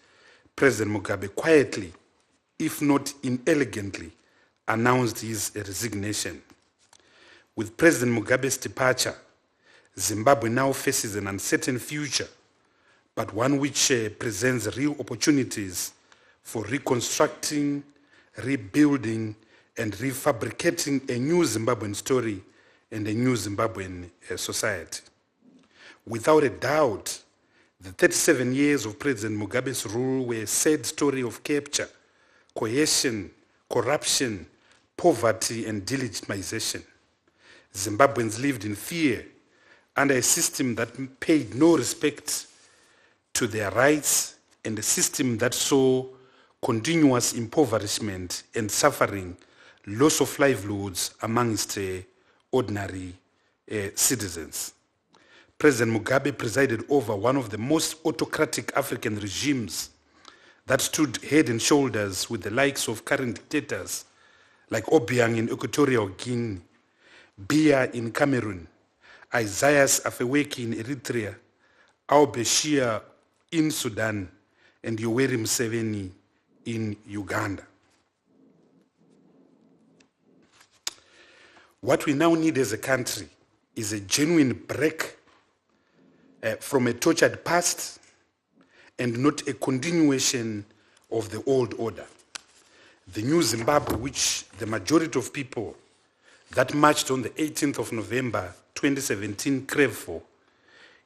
President Mugabe quietly, if not inelegantly, announced his resignation. With President Mugabe's departure, Zimbabwe now faces an uncertain future, but one which presents real opportunities for reconstructing, rebuilding, and refabricating a new Zimbabwean story and a new Zimbabwean society. Without a doubt, the 37 years of President Mugabe's rule were a sad story of capture, coercion, corruption, poverty, and delegitimization. Zimbabweans lived in fear under a system that paid no respect to their rights and a system that saw continuous impoverishment and suffering, loss of livelihoods amongst ordinary citizens. President Mugabe presided over one of the most autocratic African regimes that stood head and shoulders with the likes of current dictators like Obiang in Equatorial Guinea, Biya in Cameroon, Isaias Afwerki in Eritrea, al-Bashir in Sudan, and Yoweri Museveni in Uganda. What we now need as a country is a genuine break from a tortured past and not a continuation of the old order. The new Zimbabwe, which the majority of people that marched on the 18th of November 2017 crave for,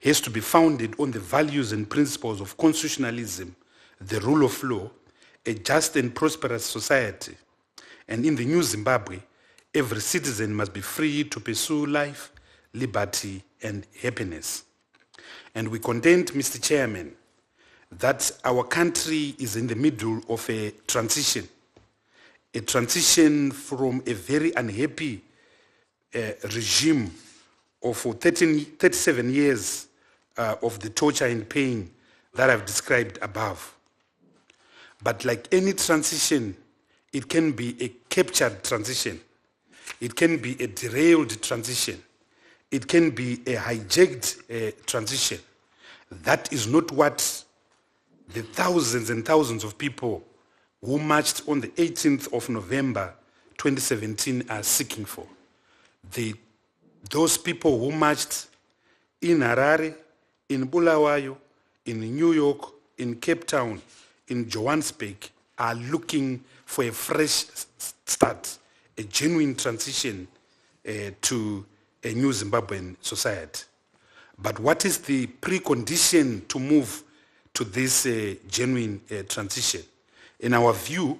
has to be founded on the values and principles of constitutionalism, the rule of law, a just and prosperous society. And in the new Zimbabwe, every citizen must be free to pursue life, liberty, and happiness. And we contend, Mr. Chairman, that our country is in the middle of a transition from a very unhappy regime of 37 years of the torture and pain that I've described above. But like any transition, it can be a captured transition. It can be a derailed transition. It can be a hijacked transition. That is not what the thousands and thousands of people who marched on the 18th of November 2017 are seeking for. Those people who marched in Harare, in Bulawayo, in New York, in Cape Town, in Johannesburg, are looking for a fresh start, a genuine transition to a new Zimbabwean society. But what is the precondition to move to this genuine transition? In our view,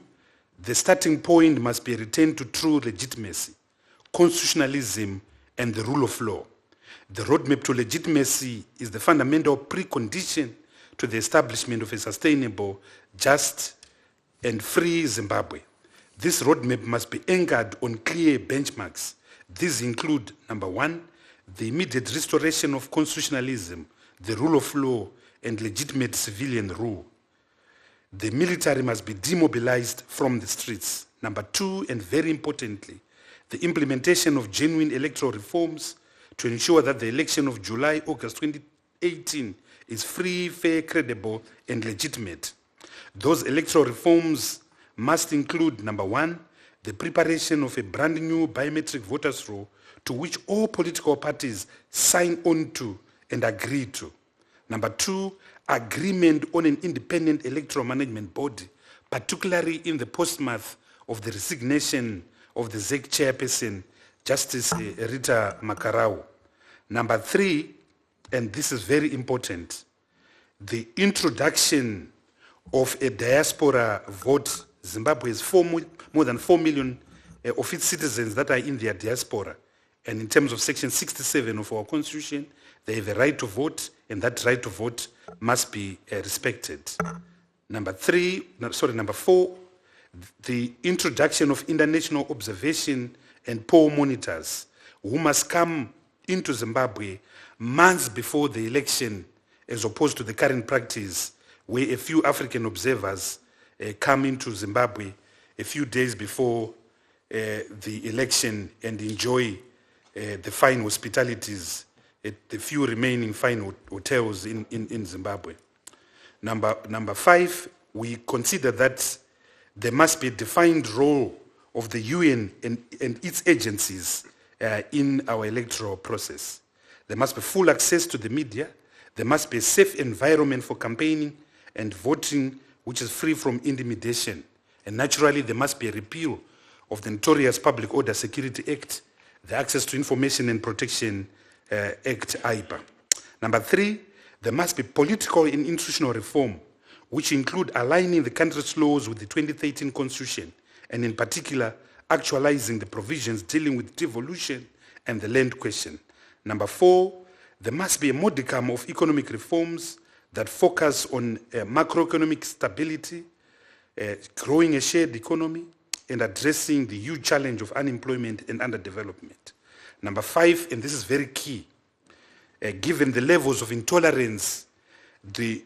the starting point must be a return to true legitimacy, constitutionalism, and the rule of law. The roadmap to legitimacy is the fundamental precondition to the establishment of a sustainable, just, and free Zimbabwe. This roadmap must be anchored on clear benchmarks. These include, number one, the immediate restoration of constitutionalism, the rule of law, and legitimate civilian rule. The military must be demobilized from the streets. Number two, and very importantly, the implementation of genuine electoral reforms to ensure that the election of July-August 2018 is free, fair, credible, and legitimate. Those electoral reforms must include, number one, the preparation of a brand new biometric voters' roll to which all political parties sign on to and agree to. Number two, agreement on an independent electoral management body, particularly in the postmath of the resignation of the ZEC chairperson, Justice Rita Makarau. Number three, and this is very important, the introduction of a diaspora vote. Zimbabwe has more than 4 million of its citizens that are in their diaspora. And in terms of Section 67 of our Constitution, they have a right to vote, and that right to vote must be respected. Number four, the introduction of international observation and poll monitors who must come into Zimbabwe months before the election, as opposed to the current practice where a few African observers come into Zimbabwe a few days before the election and enjoy the fine hospitalities at the few remaining fine hotels in Zimbabwe. Number five, we consider that there must be a defined role of the UN and its agencies in our electoral process. There must be full access to the media. There must be a safe environment for campaigning and voting which is free from intimidation. And naturally, there must be a repeal of the notorious Public Order Security Act, the Access to Information and Protection Act, IPA. Number three, there must be political and institutional reform, which include aligning the country's laws with the 2013 Constitution, and in particular, actualizing the provisions dealing with devolution and the land question. Number four, there must be a modicum of economic reforms that focus on macroeconomic stability, growing a shared economy, and addressing the huge challenge of unemployment and underdevelopment. Number five, and this is very key, given the levels of intolerance, the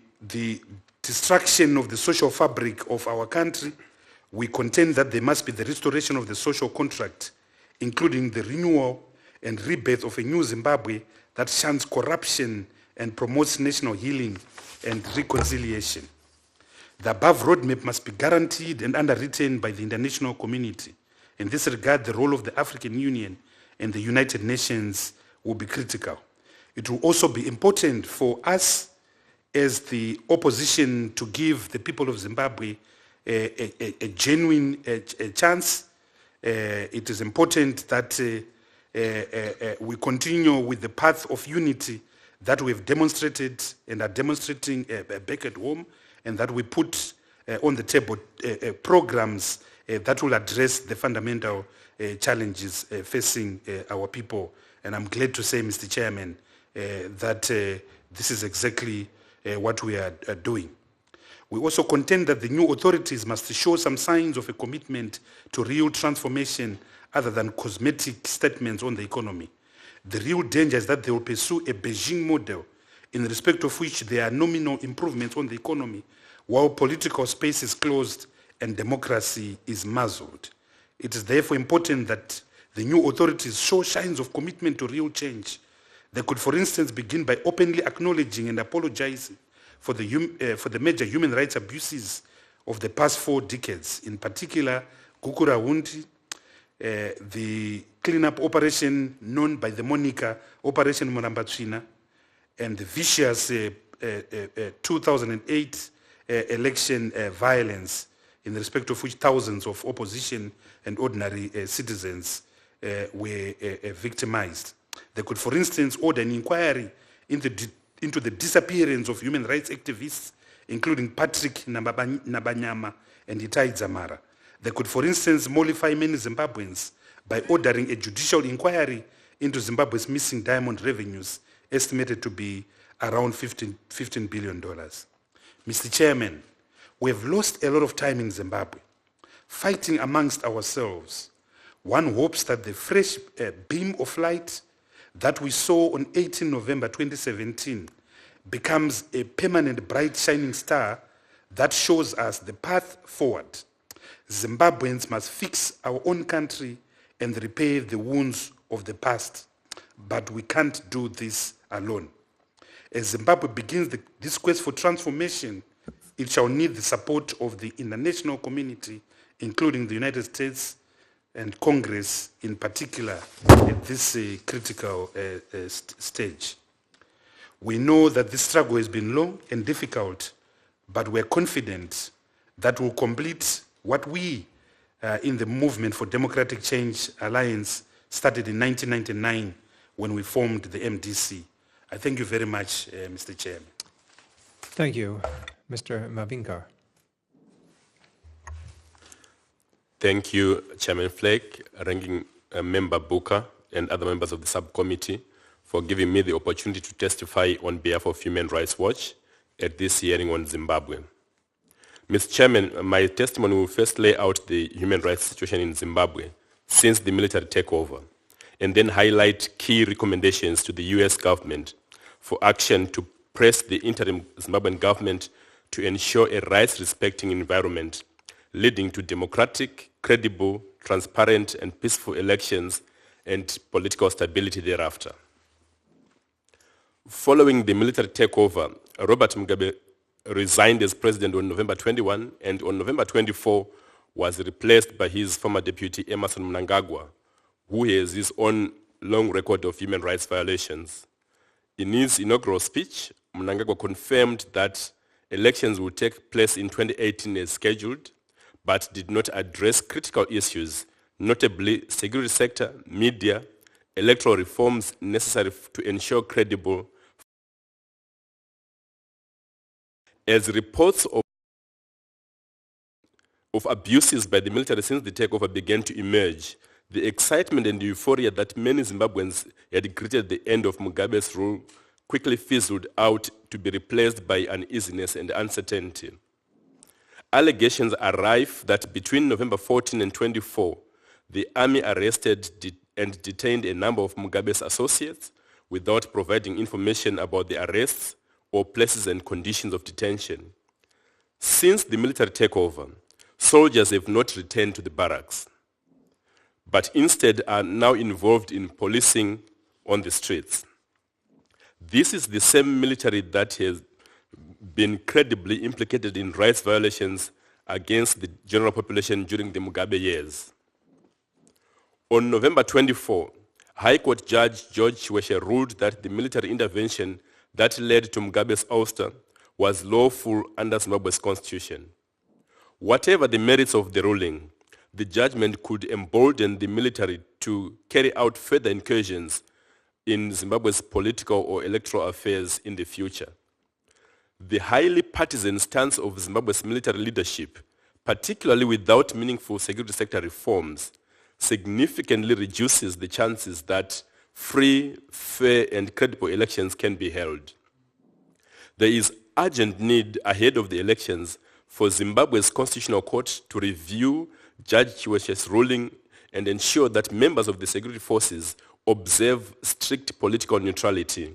destruction of the social fabric of our country, we contend that there must be the restoration of the social contract, including the renewal and rebirth of a new Zimbabwe that shuns corruption and promotes national healing and reconciliation. The above roadmap must be guaranteed and underwritten by the international community. In this regard, the role of the African Union and the United Nations will be critical. It will also be important for us as the opposition to give the people of Zimbabwe a genuine chance. It is important that we continue with the path of unity that we have demonstrated and are demonstrating back at home, and that we put on the table programs that will address the fundamental challenges facing our people. And I'm glad to say, Mr. Chairman, that this is exactly what we are doing. We also contend that the new authorities must show some signs of a commitment to real transformation other than cosmetic statements on the economy. The real danger is that they will pursue a Beijing model in respect of which there are nominal improvements on the economy, while political space is closed and democracy is muzzled. It is therefore important that the new authorities show signs of commitment to real change. They could, for instance, begin by openly acknowledging and apologizing for the major human rights abuses of the past 4 decades, in particular, Gukurahundi, the cleanup operation known by the moniker Operation Murambatsvina, and the vicious 2008 election violence, in respect of which thousands of opposition and ordinary citizens were victimized. They could, for instance, order an inquiry into the disappearance of human rights activists, including Patrick Nabanyama and Itai Dzamara. They could, for instance, mollify many Zimbabweans by ordering a judicial inquiry into Zimbabwe's missing diamond revenues, estimated to be around $15 billion. Mr. Chairman, we have lost a lot of time in Zimbabwe, fighting amongst ourselves. One hopes that the fresh beam of light that we saw on 18 November 2017 becomes a permanent bright shining star that shows us the path forward. Zimbabweans must fix our own country and repair the wounds of the past, but we can't do this alone. As Zimbabwe begins this quest for transformation, it shall need the support of the international community, including the United States and Congress in particular, at this critical stage. We know that this struggle has been long and difficult, but we're confident that we'll complete what we in the Movement for Democratic Change Alliance started in 1999 when we formed the MDC. I thank you very much, Mr. Chairman. Thank you. Mr. Mavinkar. Thank you, Chairman Flake, Ranking Member Booker, and other members of the subcommittee for giving me the opportunity to testify on behalf of Human Rights Watch at this hearing on Zimbabwe. Mr. Chairman, my testimony will first lay out the human rights situation in Zimbabwe since the military takeover, and then highlight key recommendations to the U.S. government for action to press the interim Zimbabwean government to ensure a rights-respecting environment leading to democratic, credible, transparent, and peaceful elections and political stability thereafter. Following the military takeover, Robert Mugabe resigned as president on November 21, and on November 24 was replaced by his former deputy Emerson Mnangagwa, who has his own long record of human rights violations. In his inaugural speech, Mnangagwa confirmed that elections will take place in 2018 as scheduled, but did not address critical issues, notably security sector, media, electoral reforms necessary to ensure credible. As reports of abuses by the military since the takeover began to emerge, the excitement and euphoria that many Zimbabweans had greeted the end of Mugabe's rule quickly fizzled out to be replaced by uneasiness and uncertainty. Allegations are rife that between November 14 and 24, the army arrested and detained a number of Mugabe's associates without providing information about the arrests or places and conditions of detention. Since the military takeover, soldiers have not returned to the barracks, but instead are now involved in policing on the streets. This is the same military that has been credibly implicated in rights violations against the general population during the Mugabe years. On November 24, High Court Judge George Chiweshe ruled that the military intervention that led to Mugabe's ouster was lawful under Zimbabwe's constitution. Whatever the merits of the ruling, the judgment could embolden the military to carry out further incursions in Zimbabwe's political or electoral affairs in the future. The highly partisan stance of Zimbabwe's military leadership, particularly without meaningful security sector reforms, significantly reduces the chances that free, fair, and credible elections can be held. There is urgent need ahead of the elections for Zimbabwe's Constitutional Court to review Judge Chiweshe's ruling and ensure that members of the security forces observe strict political neutrality.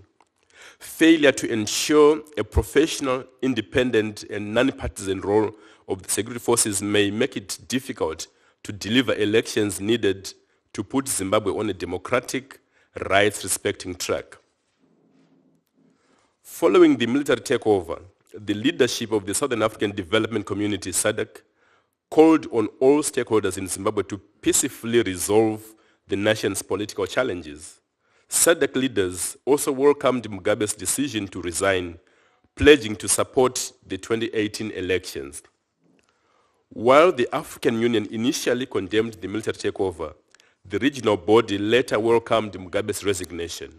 Failure to ensure a professional, independent, and non-partisan role of the security forces may make it difficult to deliver elections needed to put Zimbabwe on a democratic, rights-respecting track. Following the military takeover, the leadership of the Southern African Development Community, SADC, called on all stakeholders in Zimbabwe to peacefully resolve the nation's political challenges. SADC leaders also welcomed Mugabe's decision to resign, pledging to support the 2018 elections. While the African Union initially condemned the military takeover, the regional body later welcomed Mugabe's resignation.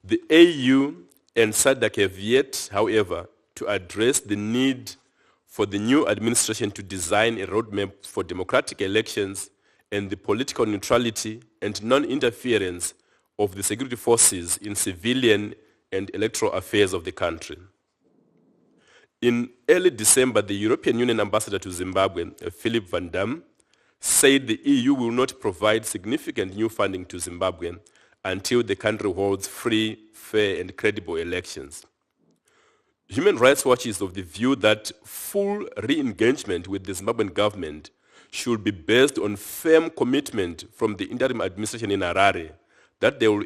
The AU and SADC have yet, however, to address the need for the new administration to design a roadmap for democratic elections and the political neutrality and non-interference of the security forces in civilian and electoral affairs of the country. In early December, the European Union ambassador to Zimbabwe, Philip van Dam, said the EU will not provide significant new funding to Zimbabwe until the country holds free, fair, and credible elections. Human Rights Watch is of the view that full re-engagement with the Zimbabwean government should be based on firm commitment from the interim administration in Harare that they will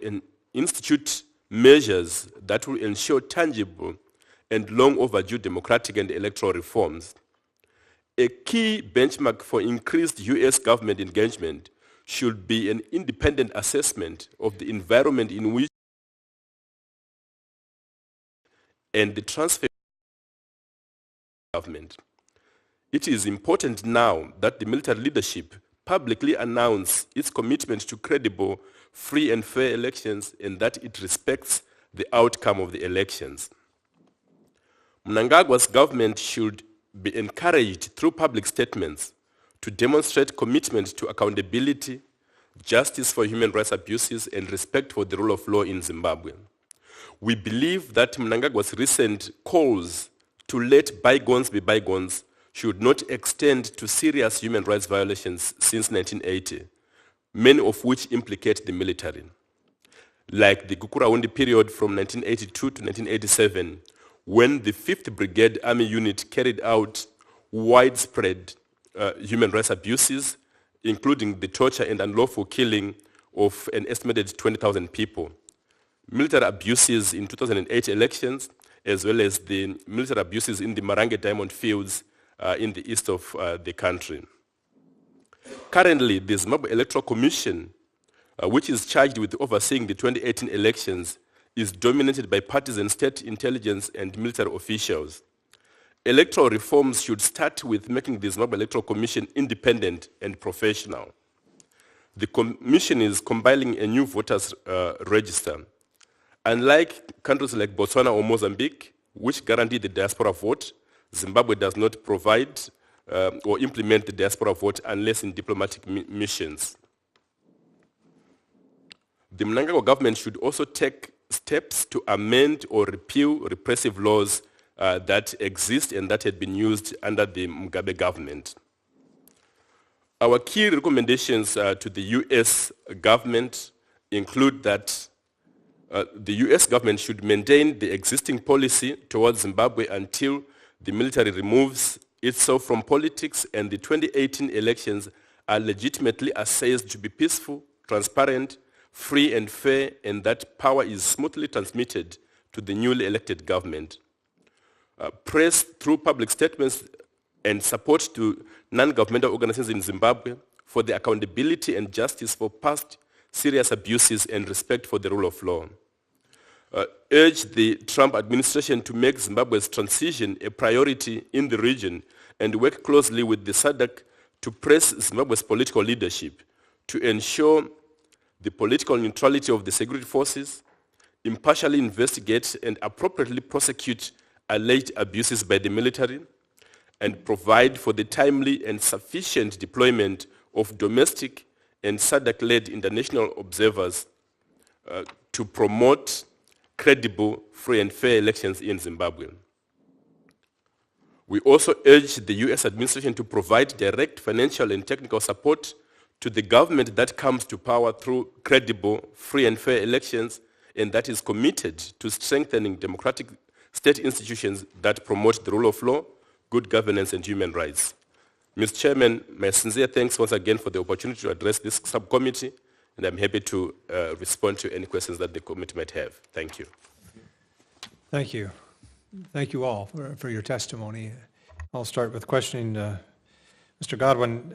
institute measures that will ensure tangible and long overdue democratic and electoral reforms. A key benchmark for increased US government engagement should be an independent assessment of the environment in which and the transfer of government. It is important now that the military leadership publicly announce its commitment to credible, free and fair elections and that it respects the outcome of the elections. Mnangagwa's government should be encouraged through public statements to demonstrate commitment to accountability, justice for human rights abuses, and respect for the rule of law in Zimbabwe. We believe that Mnangagwa's recent calls to let bygones be bygones should not extend to serious human rights violations since 1980, many of which implicate the military, like the Gukuraundi period from 1982 to 1987, when the 5th Brigade Army Unit carried out widespread human rights abuses, including the torture and unlawful killing of an estimated 20,000 people, military abuses in 2008 elections, as well as the military abuses in the Marange diamond fields in the east of the country. Currently, the Zimbabwe Electoral Commission, which is charged with overseeing the 2018 elections, is dominated by partisan state intelligence and military officials. Electoral reforms should start with making the Zimbabwe Electoral Commission independent and professional. The Commission is compiling a new voters register. Unlike countries like Botswana or Mozambique, which guarantee the diaspora vote, Zimbabwe does not provide or implement the diaspora vote unless in diplomatic missions. The Mnangagwa government should also take steps to amend or repeal repressive laws that exist and that had been used under the Mugabe government. Our key recommendations to the US government include that the US government should maintain the existing policy towards Zimbabwe until the military removes itself from politics and the 2018 elections are legitimately assessed to be peaceful, transparent, free and fair, and that power is smoothly transmitted to the newly elected government. Press through public statements and support to non-governmental organizations in Zimbabwe for the accountability and justice for past serious abuses and respect for the rule of law. Urge the Trump administration to make Zimbabwe's transition a priority in the region and work closely with the SADC to press Zimbabwe's political leadership to ensure the political neutrality of the security forces, impartially investigate and appropriately prosecute alleged abuses by the military, and provide for the timely and sufficient deployment of domestic and SADC-led international observers to promote credible, free and fair elections in Zimbabwe. We also urge the US administration to provide direct financial and technical support to the government that comes to power through credible, free and fair elections, and that is committed to strengthening democratic state institutions that promote the rule of law, good governance and human rights. Mr. Chairman, my sincere thanks once again for the opportunity to address this subcommittee, and I'm happy to respond to any questions that the committee might have. Thank you. Thank you. Thank you all for your testimony. I'll start with questioning Mr. Godwin.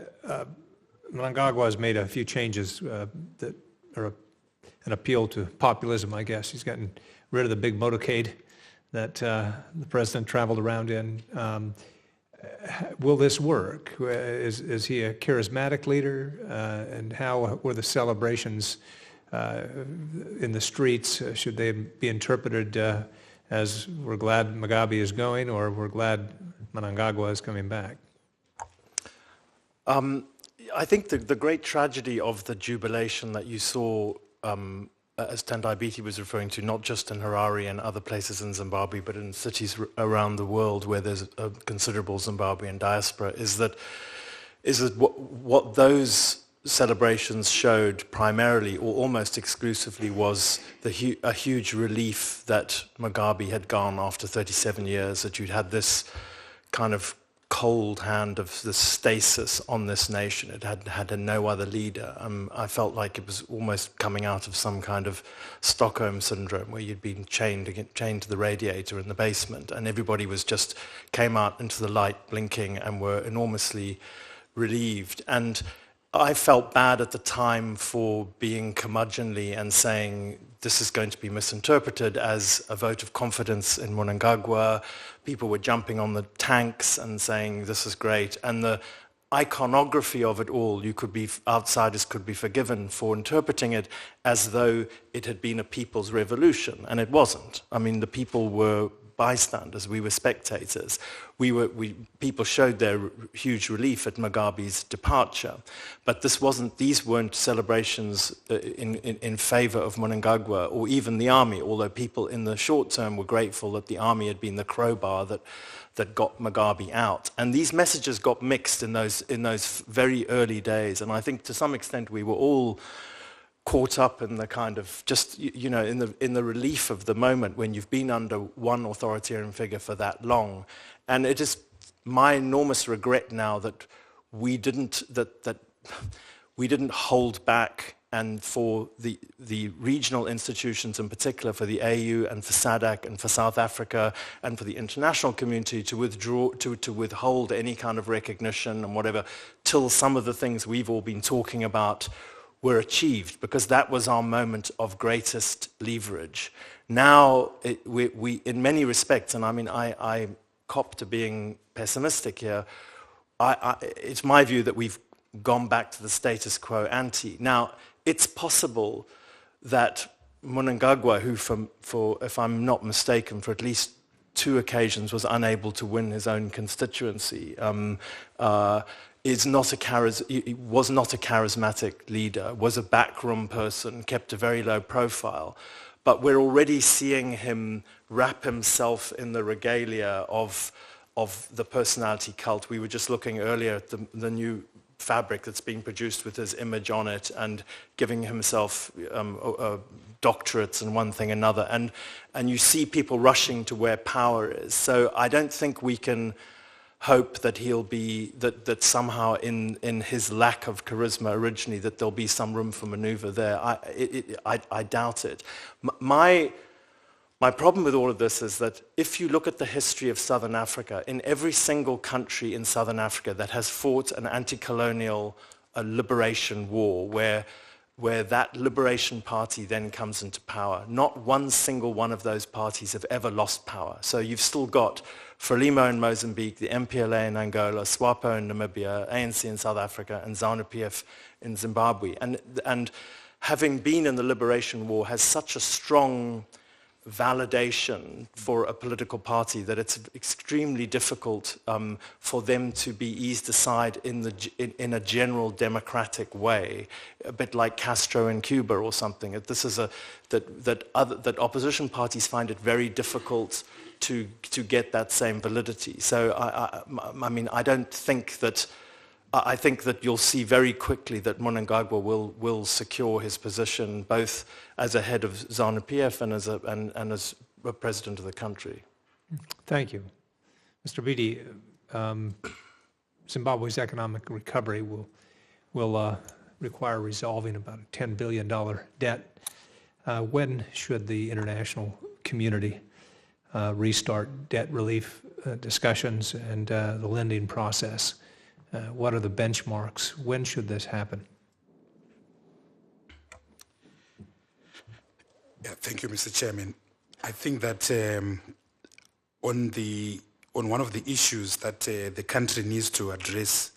Mnangagwa has made a few changes that are an appeal to populism, I guess. He's gotten rid of the big motorcade that the president traveled around in. Will this work? Is he a charismatic leader? And how were the celebrations in the streets? Should they be interpreted as we're glad Mugabe is going, or we're glad Mnangagwa is coming back? I think the great tragedy of the jubilation that you saw, as Tendai Biti was referring to, not just in Harare and other places in Zimbabwe, but in cities around the world where there's a considerable Zimbabwean diaspora, is that what those celebrations showed primarily, or almost exclusively, was a huge relief that Mugabe had gone after 37 years, that you'd had this kind of cold hand of the stasis on this nation. It had no other leader. I felt like it was almost coming out of some kind of Stockholm syndrome, where you'd been chained to the radiator in the basement, and everybody came out into the light blinking and were enormously relieved. And I felt bad at the time for being curmudgeonly and saying this is going to be misinterpreted as a vote of confidence in Mnangagwa. People were jumping on the tanks and saying this is great. And the iconography of it all, outsiders could be forgiven for interpreting it as though it had been a people's revolution, and it wasn't. I mean, the people were bystanders, we were spectators. People showed their huge relief at Mugabe's departure, but these weren't celebrations in favor of Mnangagwa or even the army, although people in the short term were grateful that the army had been the crowbar that got Mugabe out. And these messages got mixed in those very early days, and I think to some extent we were all caught up in the kind of in the relief of the moment when you've been under one authoritarian figure for that long. And it is my enormous regret now that we didn't hold back, and for the regional institutions in particular, for the AU and for SADC and for South Africa and for the international community to withhold any kind of recognition and whatever till some of the things we've all been talking about were achieved, because that was our moment of greatest leverage. Now, we in many respects, and I mean, I cop to being pessimistic here, it's my view that we've gone back to the status quo ante. Now, it's possible that Mnangagwa, who for if I'm not mistaken, for at least 2 occasions was unable to win his own constituency, was not a charismatic leader, was a backroom person, kept a very low profile. But we're already seeing him wrap himself in the regalia of the personality cult. We were just looking earlier at the new fabric that's being produced with his image on it, and giving himself doctorates and one thing another. And you see people rushing to where power is. So I don't think we can hope that he'll be, that somehow in his lack of charisma originally, that there'll be some room for maneuver there. I doubt it. My problem with all of this is that if you look at the history of Southern Africa, in every single country in Southern Africa that has fought an anti-colonial liberation war, where that liberation party then comes into power, not one single one of those parties have ever lost power. So you've still got Frelimo in Mozambique, the MPLA in Angola, SWAPO in Namibia, ANC in South Africa, and ZANU-PF in Zimbabwe. And having been in the liberation war has such a strong validation for a political party that it's extremely difficult for them to be eased aside in a general democratic way, a bit like Castro in Cuba or something. This is that opposition parties find it very difficult to get that same validity. So I mean, I think that you'll see very quickly that Mnangagwa will secure his position both as a head of ZANU-PF and as a president of the country. Thank you. Mr. Beattie, Zimbabwe's economic recovery will require resolving about a $10 billion debt. When should the international community restart debt relief discussions and the lending process? What are the benchmarks? When should this happen? Yeah, thank you, Mr. Chairman. I think that on one of the issues that the country needs to address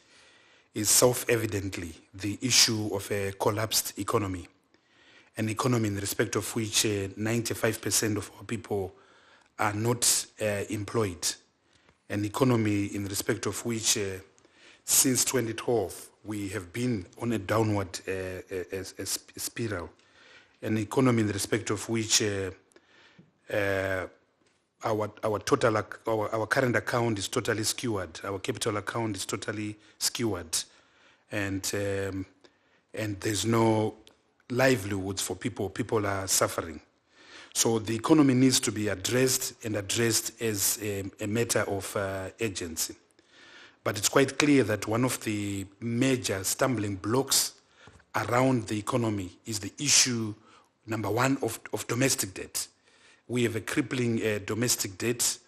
is self-evidently the issue of a collapsed economy, an economy in respect of which 95% of our people are not employed, an economy in respect of which since 2012 we have been on a downward spiral, an economy in respect of which our current account is totally skewered, our capital account is totally skewered, and there's no livelihoods for people. People are suffering. So the economy needs to be addressed as a matter of urgency. But it's quite clear that one of the major stumbling blocks around the economy is the issue, number one, of domestic debt. We have a crippling domestic debt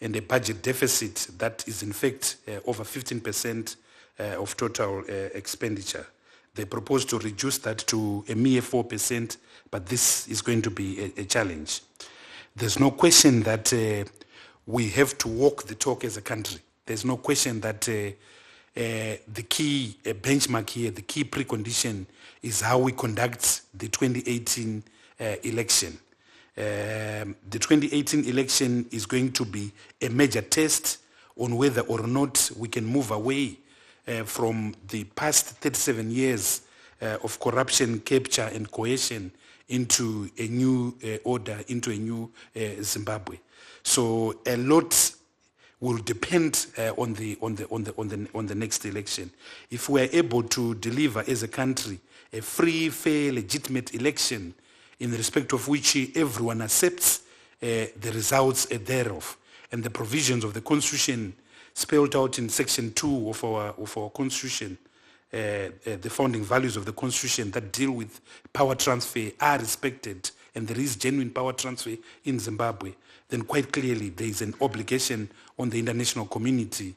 and a budget deficit that is in fact over 15% of total expenditure. They propose to reduce that to a mere 4%, but this is going to be a challenge. There's no question that we have to walk the talk as a country. There's no question that the key benchmark here, the key precondition is how we conduct the 2018 election. The 2018 election is going to be a major test on whether or not we can move away from the past 37 years of corruption, capture and coercion into a new order, into a new Zimbabwe. So a lot will depend on the next election. If we are able to deliver as a country a free, fair, legitimate election in respect of which everyone accepts the results thereof and the provisions of the Constitution spelled out in Section 2 of our Constitution, the founding values of the Constitution that deal with power transfer are respected, and there is genuine power transfer in Zimbabwe, then quite clearly there is an obligation on the international community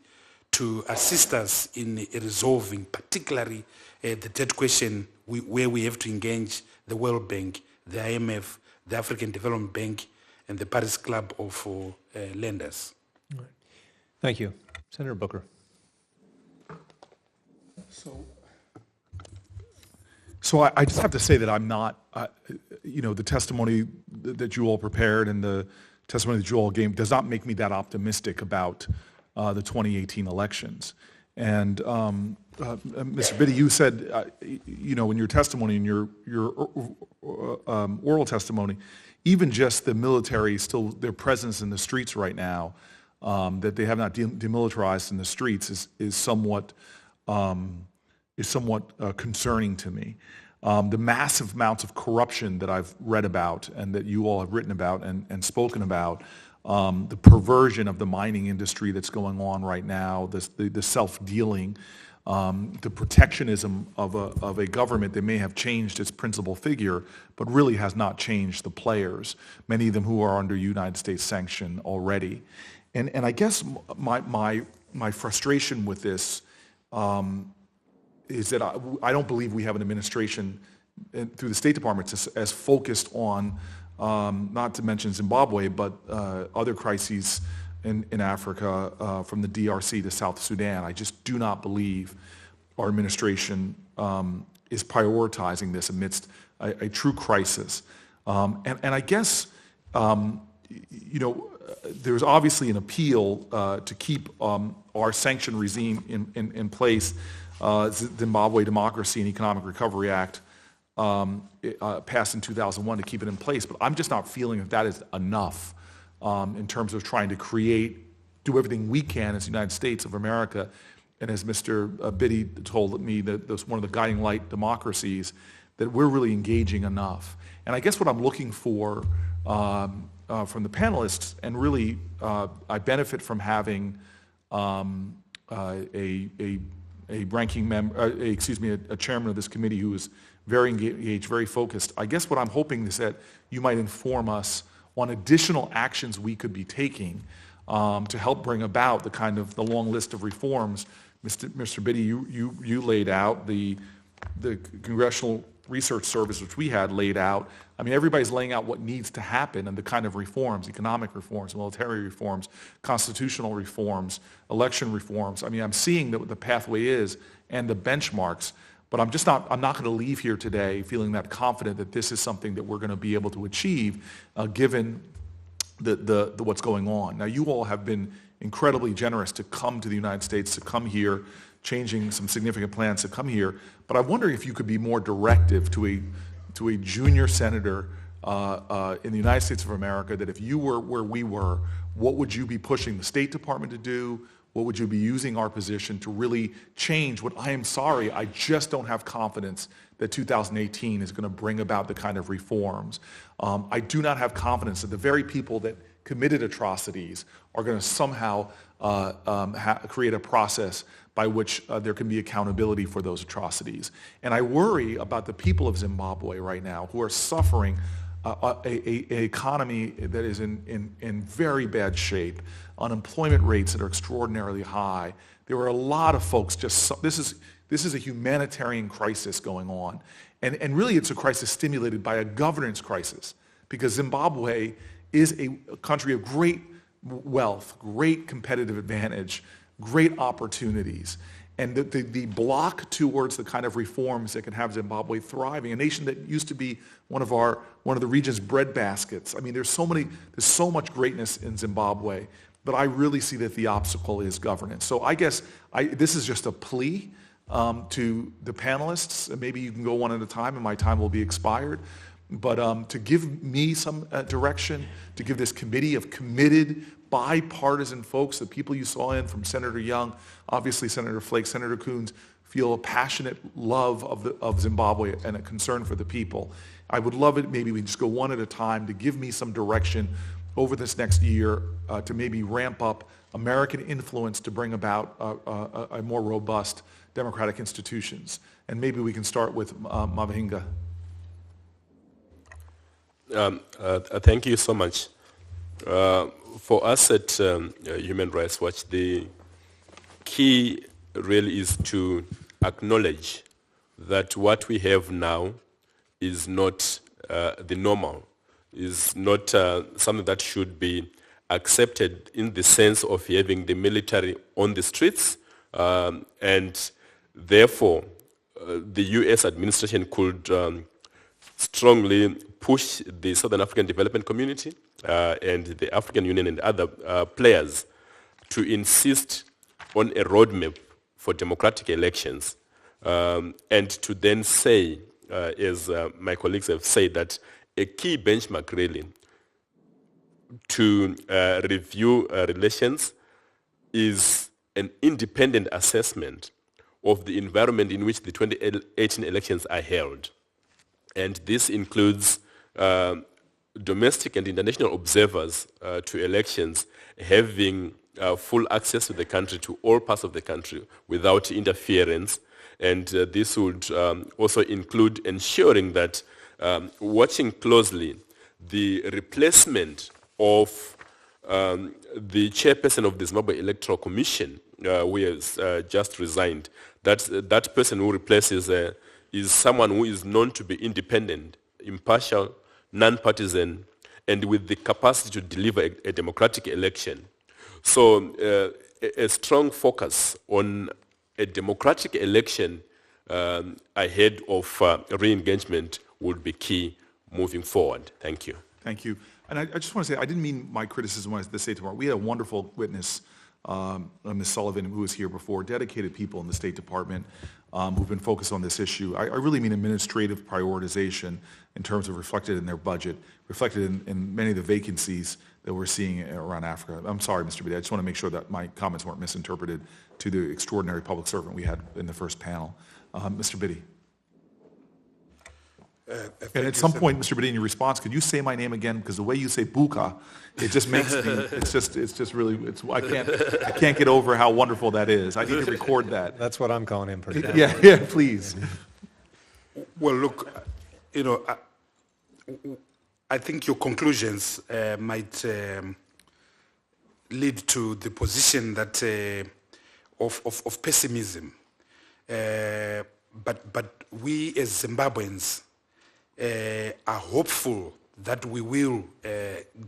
to assist us in resolving particularly the debt question where we have to engage the World Bank, the IMF, the African Development Bank, and the Paris Club of lenders. Right. Thank you. Senator Booker. So I just have to say that I'm not, the testimony that you all prepared and the testimony that you all gave does not make me that optimistic about the 2018 elections. And Mr. Biddy, you said, in your testimony, in your oral testimony, even just the military, still their presence in the streets right now, that they have not demilitarized in the streets is somewhat concerning to me. The massive amounts of corruption that I've read about and that you all have written about and spoken about, the perversion of the mining industry that's going on right now, the self-dealing, the protectionism of a government that may have changed its principal figure, but really has not changed the players, many of them who are under United States sanction already. And I guess my frustration with this is that I don't believe we have an administration through the State Department as focused on, not to mention Zimbabwe, but other crises in Africa, from the DRC to South Sudan. I just do not believe our administration is prioritizing this amidst a true crisis. And I guess there's obviously an appeal to keep our sanction regime in place. Zimbabwe Democracy and Economic Recovery Act passed in 2001 to keep it in place, but I'm just not feeling that is enough in terms of trying to do everything we can as the United States of America, and as Mr. Biddy told me, that that's one of the guiding light democracies, that we're really engaging enough. And I guess what I'm looking for from the panelists, and really I benefit from having a ranking member, a chairman of this committee who is very engaged, very focused. I guess what I'm hoping is that you might inform us on additional actions we could be taking to help bring about the long list of reforms. Mr. Biddy, you laid out the Congressional Research Service, which we had laid out. I mean, everybody's laying out what needs to happen and the kind of reforms, economic reforms, military reforms, constitutional reforms, election reforms. I mean, I'm seeing what the pathway is and the benchmarks, but I'm not going to leave here today feeling that confident that this is something that we're going to be able to achieve given the what's going on. Now, you all have been incredibly generous to come to the United States, to come here, changing some significant plans to come here. But I wonder if you could be more directive to a junior senator in the United States of America, that if you were where we were, what would you be pushing the State Department to do? What would you be using our position to really change what I just don't have confidence that 2018 is going to bring about the kind of reforms. I do not have confidence that the very people that committed atrocities are going to somehow create a process by which there can be accountability for those atrocities. And I worry about the people of Zimbabwe right now who are suffering an economy that is in very bad shape, unemployment rates that are extraordinarily high. There were a lot of folks this is a humanitarian crisis going on. And really it's a crisis stimulated by a governance crisis, because Zimbabwe is a country of great wealth, great competitive advantage, great opportunities. And the block towards the kind of reforms that can have Zimbabwe thriving, a nation that used to be one of the region's breadbaskets. I mean, there's so much greatness in Zimbabwe, but I really see that the obstacle is governance. So I guess this is just a plea to the panelists. Maybe you can go one at a time, and my time will be expired. But to give me some direction, to give this committee of committed, bipartisan folks, the people you saw in from Senator Young, obviously Senator Flake, Senator Coons, feel a passionate love of Zimbabwe and a concern for the people. I would love it, maybe we just go one at a time, to give me some direction over this next year to maybe ramp up American influence to bring about a more robust democratic institutions. And maybe we can start with Mavinga. Thank you so much. For us at Human Rights Watch, the key really is to acknowledge that what we have now is not the normal, is not something that should be accepted in the sense of having the military on the streets, and therefore the U.S. administration could strongly push the Southern African Development Community and the African Union and other players to insist on a roadmap for democratic elections, and to then say, as my colleagues have said, that a key benchmark really to review relations is an independent assessment of the environment in which the 2018 elections are held. And this includes domestic and international observers to elections having full access to the country, to all parts of the country, without interference. And this would also include ensuring that watching closely the replacement of the chairperson of the Zimbabwe Electoral Commission, who has just resigned. That person who replaces is someone who is known to be independent, impartial, non-partisan, and with the capacity to deliver a democratic election. So a strong focus on a democratic election ahead of re-engagement would be key moving forward. Thank you. Thank you. And I just want to say, I didn't mean my criticism when I said the State Department. We had a wonderful witness, Ms. Sullivan, who was here before, dedicated people in the State Department who've been focused on this issue. I really mean administrative prioritization in terms of reflected in their budget, reflected in many of the vacancies that we're seeing around Africa. I'm sorry, Mr. Biddy, I just want to make sure that my comments weren't misinterpreted to the extraordinary public servant we had in the first panel. Mr. Biddy. And at some point, Mr. Biddy, in your response, could you say my name again? Because the way you say Buka, it just makes me, it's just really, I can't get over how wonderful that is. I need to record that. That's what I'm calling him for today. Yeah, please. Well, look, I think your conclusions might lead to the position that of pessimism. But we as Zimbabweans are hopeful that we will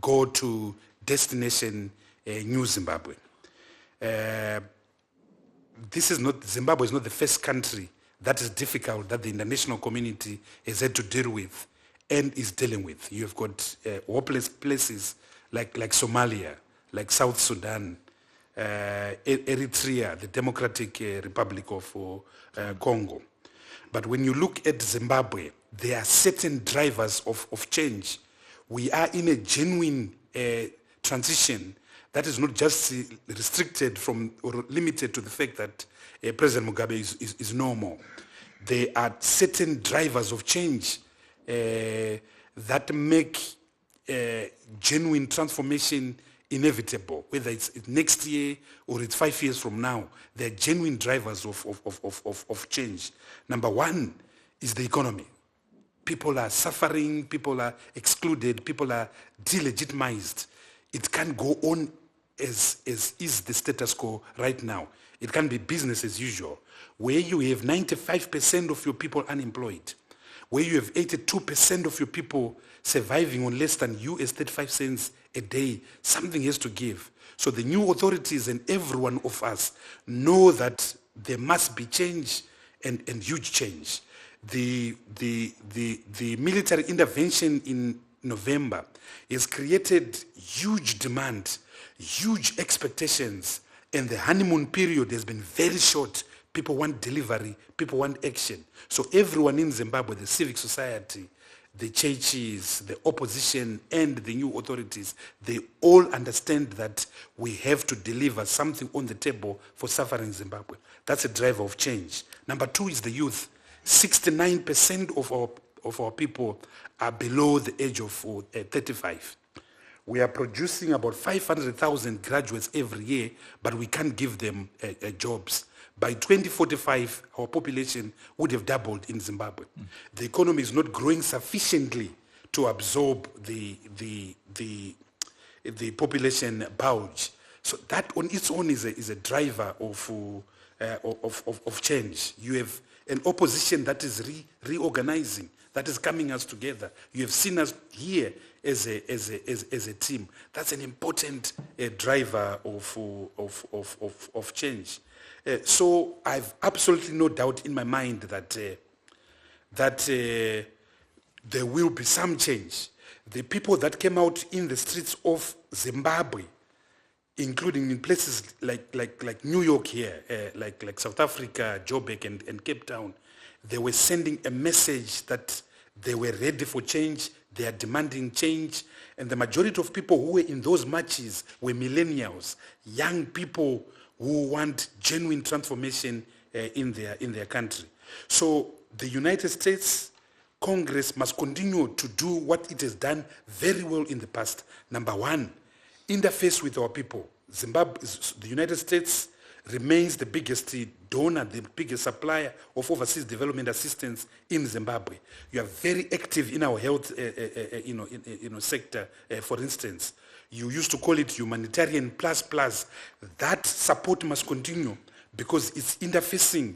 go to destination New Zimbabwe. Zimbabwe is not the first country that is difficult that the international community has had to deal with and is dealing with. You've got hopeless places like Somalia, like South Sudan, Eritrea, the Democratic Republic of Congo. But when you look at Zimbabwe, there are certain drivers of change. We are in a genuine transition that is not just restricted from or limited to the fact that President Mugabe is no more. There are certain drivers of change that make genuine transformation inevitable, whether it's next year or it's 5 years from now. There are genuine drivers of change. Number one is the economy. People are suffering, people are excluded, people are delegitimized. It can't go on as is the status quo right now. It can be business as usual, where you have 95% of your people unemployed, where you have 82% of your people surviving on less than US 35 cents a day. Something has to give. So the new authorities and every one of us know that there must be change and huge change. The military intervention in November has created huge demand, huge expectations, and the honeymoon period has been very short. People want delivery, people want action. So everyone in Zimbabwe, the civic society, the churches, the opposition, and the new authorities, they all understand that we have to deliver something on the table for suffering Zimbabwe. That's a driver of change. Number two is the youth. 69% of our people are below the age of 35. We are producing about 500,000 graduates every year, but we can't give them jobs. By 2045, our population would have doubled in Zimbabwe. The economy is not growing sufficiently to absorb the population bulge. So that on its own is a driver of change. You have an opposition that is reorganizing, that is coming us together. You have seen us here as a team. That's an important driver of change. So I've absolutely no doubt in my mind that there will be some change. The people that came out in the streets of Zimbabwe, including in places like New York here, like South Africa, Joburg and Cape Town, they were sending a message that they were ready for change, they are demanding change, and the majority of people who were in those marches were millennials, young people who want genuine transformation in their country. So the United States Congress must continue to do what it has done very well in the past. Number one, interface with our people. The United States remains the biggest donor, the biggest supplier of overseas development assistance in Zimbabwe. You are very active in our health sector, for instance. You used to call it humanitarian plus. That support must continue because it's interfacing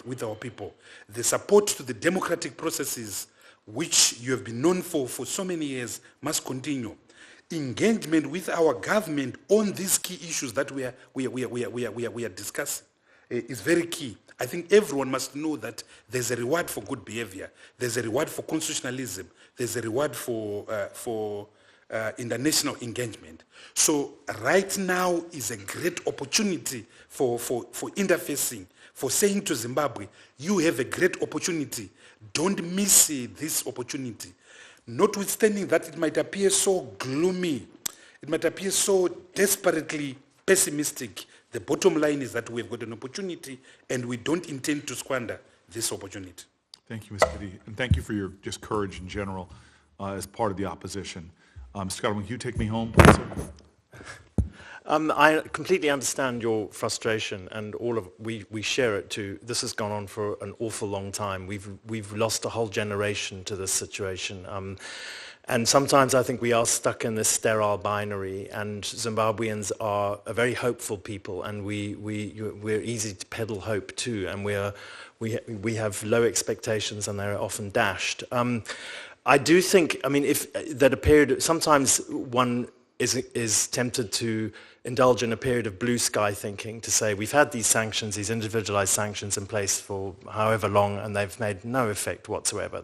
with our people. The support to the democratic processes, which you have been known for so many years, must continue. Engagement with our government on these key issues that we are discussing is very key. I think everyone must know that there's a reward for good behavior. There's a reward for constitutionalism. There's a reward for international engagement. So right now is a great opportunity for interfacing, for saying to Zimbabwe, you have a great opportunity. Don't miss this opportunity. Notwithstanding that it might appear so gloomy, it might appear so desperately pessimistic, the bottom line is that we've got an opportunity and we don't intend to squander this opportunity. Thank you, Ms. Kitty, and thank you for your just courage in general as part of the opposition. Mr. Scott, will you take me home, please, sir? I completely understand your frustration, and we share it too. This has gone on for an awful long time. We've lost a whole generation to this situation. And sometimes I think we are stuck in this sterile binary, and Zimbabweans are a very hopeful people, and we're easy to peddle hope too, and we have low expectations and they're often dashed. I do think, I mean, sometimes one is tempted to indulge in a period of blue sky thinking, to say we've had these sanctions, these individualized sanctions in place for however long, and they've made no effect whatsoever.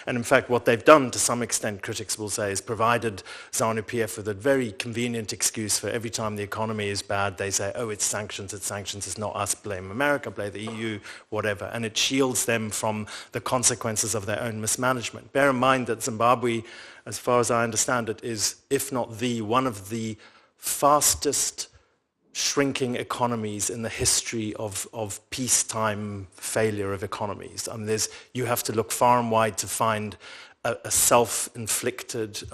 And in fact, what they've done, to some extent, critics will say, is provided ZANU-PF with a very convenient excuse for every time the economy is bad, they say, oh, it's sanctions, it's not us, blame America, blame the EU, whatever. And it shields them from the consequences of their own mismanagement. Bear in mind that Zimbabwe, as far as I understand it, is, if not one of the fastest shrinking economies in the history of peacetime failure of economies. I mean, you have to look far and wide to find a self-inflicted,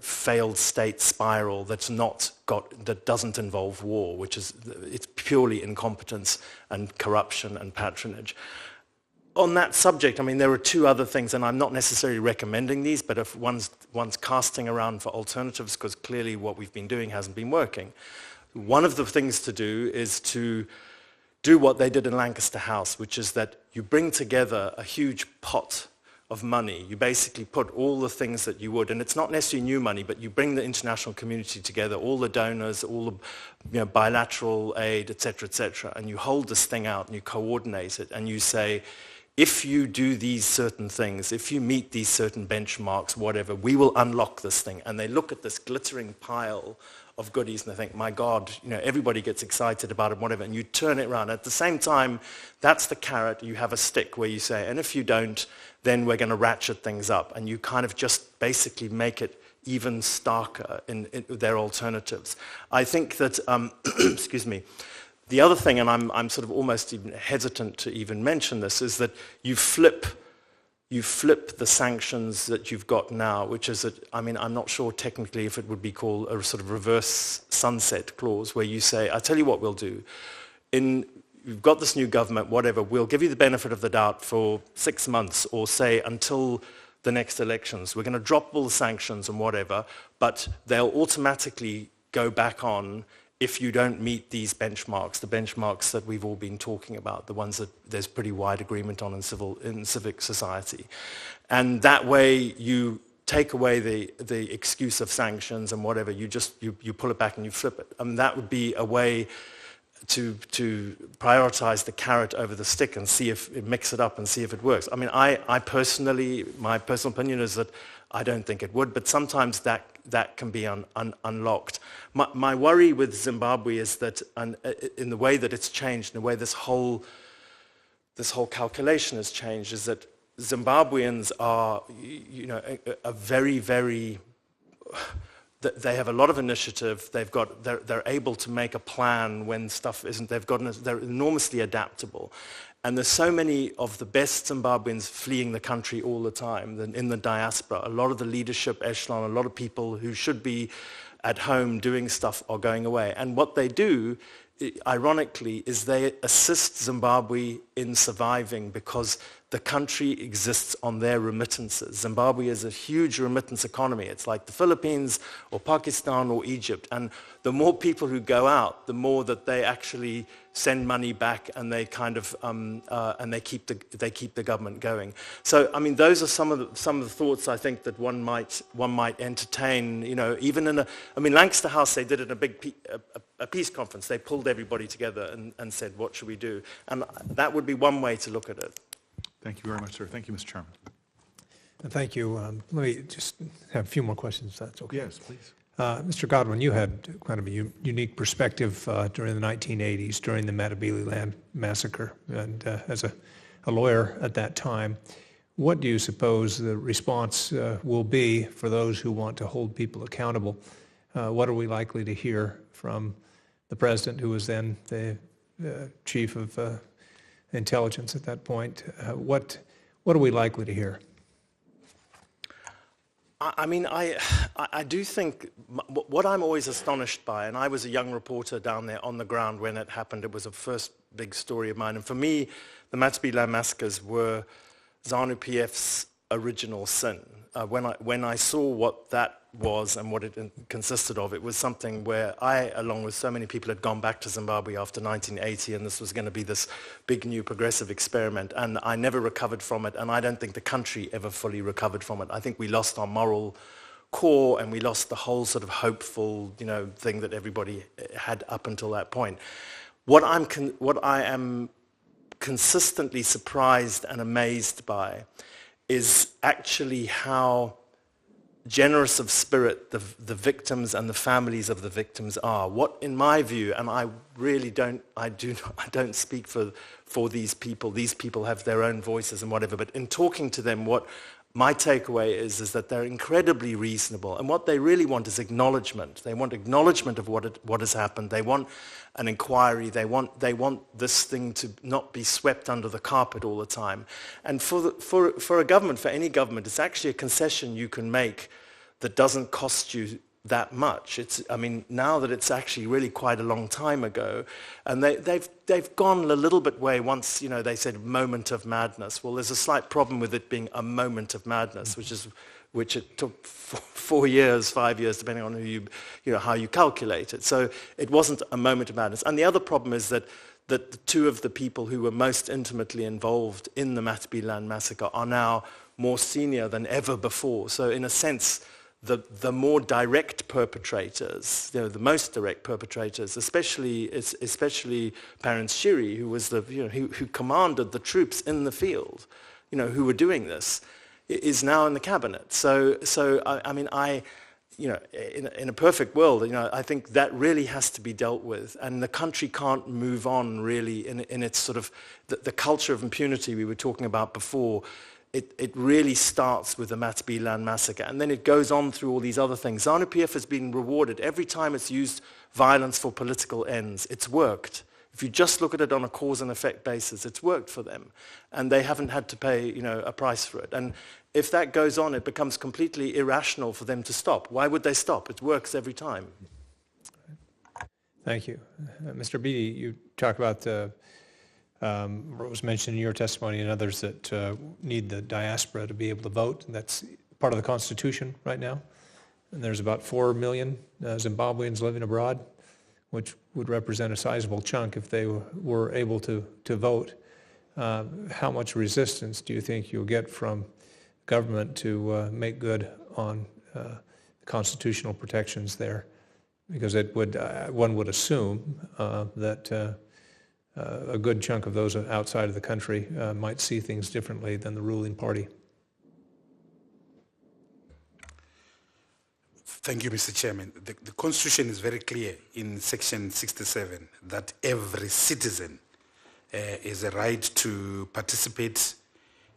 failed state spiral that doesn't involve war, it's purely incompetence and corruption and patronage. On that subject, I mean, there are two other things, and I'm not necessarily recommending these, but if one's casting around for alternatives, because clearly what we've been doing hasn't been working. One of the things to do is to do what they did in Lancaster House, which is that you bring together a huge pot of money. You basically put all the things that you would, and it's not necessarily new money, but you bring the international community together, all the donors, all the bilateral aid, et cetera, and you hold this thing out and you coordinate it, and you say, if you do these certain things, if you meet these certain benchmarks, whatever, we will unlock this thing. And they look at this glittering pile of goodies and they think, my God, everybody gets excited about it, whatever, and you turn it around. At the same time, that's the carrot. You have a stick where you say, and if you don't, then we're going to ratchet things up. And you kind of just basically make it even starker in their alternatives. I think that, excuse me, the other thing, and I'm sort of almost even hesitant to even mention this, is that you flip the sanctions that you've got now, which is, I'm not sure technically if it would be called a sort of reverse sunset clause, where you say, I'll tell you what we'll do. You've got this new government, whatever, we'll give you the benefit of the doubt for 6 months, or say until the next elections. We're going to drop all the sanctions and whatever, but they'll automatically go back on if you don't meet these benchmarks, the benchmarks that we've all been talking about, the ones that there's pretty wide agreement on in civic society. And that way you take away the excuse of sanctions and whatever, you pull it back and you flip it. And that would be a way to prioritize the carrot over the stick and see if it mix it up and see if it works. I mean, I personally, my personal opinion is that I don't think it would, but sometimes that can be unlocked. My worry with Zimbabwe is that, in the way that it's changed, in the way this whole calculation has changed, is that Zimbabweans are, a very, very. They have a lot of initiative. They're able to make a plan when stuff isn't. They're enormously adaptable. And there's so many of the best Zimbabweans fleeing the country all the time in the diaspora. A lot of the leadership echelon, a lot of people who should be at home doing stuff are going away. And what they do, ironically, is they assist Zimbabwe in surviving because the country exists on their remittances. Zimbabwe is a huge remittance economy. It's like the Philippines or Pakistan or Egypt. And the more people who go out, the more that they actually send money back, and they kind of and they keep the government going. So I mean, those are some of the thoughts I think that one might entertain. Even in Lancaster House, they did it in a big a peace conference. They pulled everybody together and said, what should we do? And that would be one way to look at it. Thank you very much, sir. Thank you, Mr. Chairman. Thank you. Let me just have a few more questions, if that's okay. Yes, please. Mr. Godwin, you had kind of a unique perspective during the 1980s, during the Matabele land massacre, and as a lawyer at that time, what do you suppose the response will be for those who want to hold people accountable? What are we likely to hear from the president, who was then the chief of intelligence at that point? What are we likely to hear? I mean, I do think what I'm always astonished by, and I was a young reporter down there on the ground when it happened. It was a first big story of mine. And for me, the Matabele massacres were ZANU-PF's original sin. When I saw what that was and what it consisted of, it was something where I, along with so many people, had gone back to Zimbabwe after 1980, and this was going to be this big new progressive experiment, and I never recovered from it, and I don't think the country ever fully recovered from it. I think we lost our moral core, and we lost the whole sort of hopeful, thing that everybody had up until that point. What I am consistently surprised and amazed by is actually how generous of spirit the victims and the families of the victims are. What, in my view, and I really don't speak for these people. These people have their own voices and whatever. But in talking to them, what my takeaway is that they're incredibly reasonable, and what they really want is acknowledgement. They want acknowledgement of what has happened. They want an inquiry. They want this thing to not be swept under the carpet all the time. And for a government, for any government, it's actually a concession you can make that doesn't cost you that much. Now that it's actually really quite a long time ago, and they've gone a little bit way once, they said moment of madness. Well, there's a slight problem with it being a moment of madness, which it took 4 years, 5 years, depending on how you calculate it. So it wasn't a moment of madness. And the other problem is that the two of the people who were most intimately involved in the Matabele land massacre are now more senior than ever before. So in a sense, the more direct perpetrators, the most direct perpetrators, especially Parents Shiri, who was who commanded the troops in the field, who were doing this, is now in the cabinet. So in a perfect world, I think that really has to be dealt with, and the country can't move on really in its sort of the culture of impunity we were talking about before. It really starts with the Matabele land massacre, and then it goes on through all these other things. ZANU-PF has been rewarded every time it's used violence for political ends. It's worked. If you just look at it on a cause and effect basis, it's worked for them, and they haven't had to pay a price for it. And if that goes on, it becomes completely irrational for them to stop. Why would they stop? It works every time. Thank you. Mr. Beattie, you talk about what was mentioned in your testimony and others that need the diaspora to be able to vote. And that's part of the Constitution right now. And there's about 4 million Zimbabweans living abroad, which would represent a sizable chunk if they were able to vote. How much resistance do you think you'll get from government to make good on constitutional protections there? Because it would, one would assume that a good chunk of those outside of the country might see things differently than the ruling party. Thank you, Mr. Chairman. The Constitution is very clear in Section 67 that every citizen has a right to participate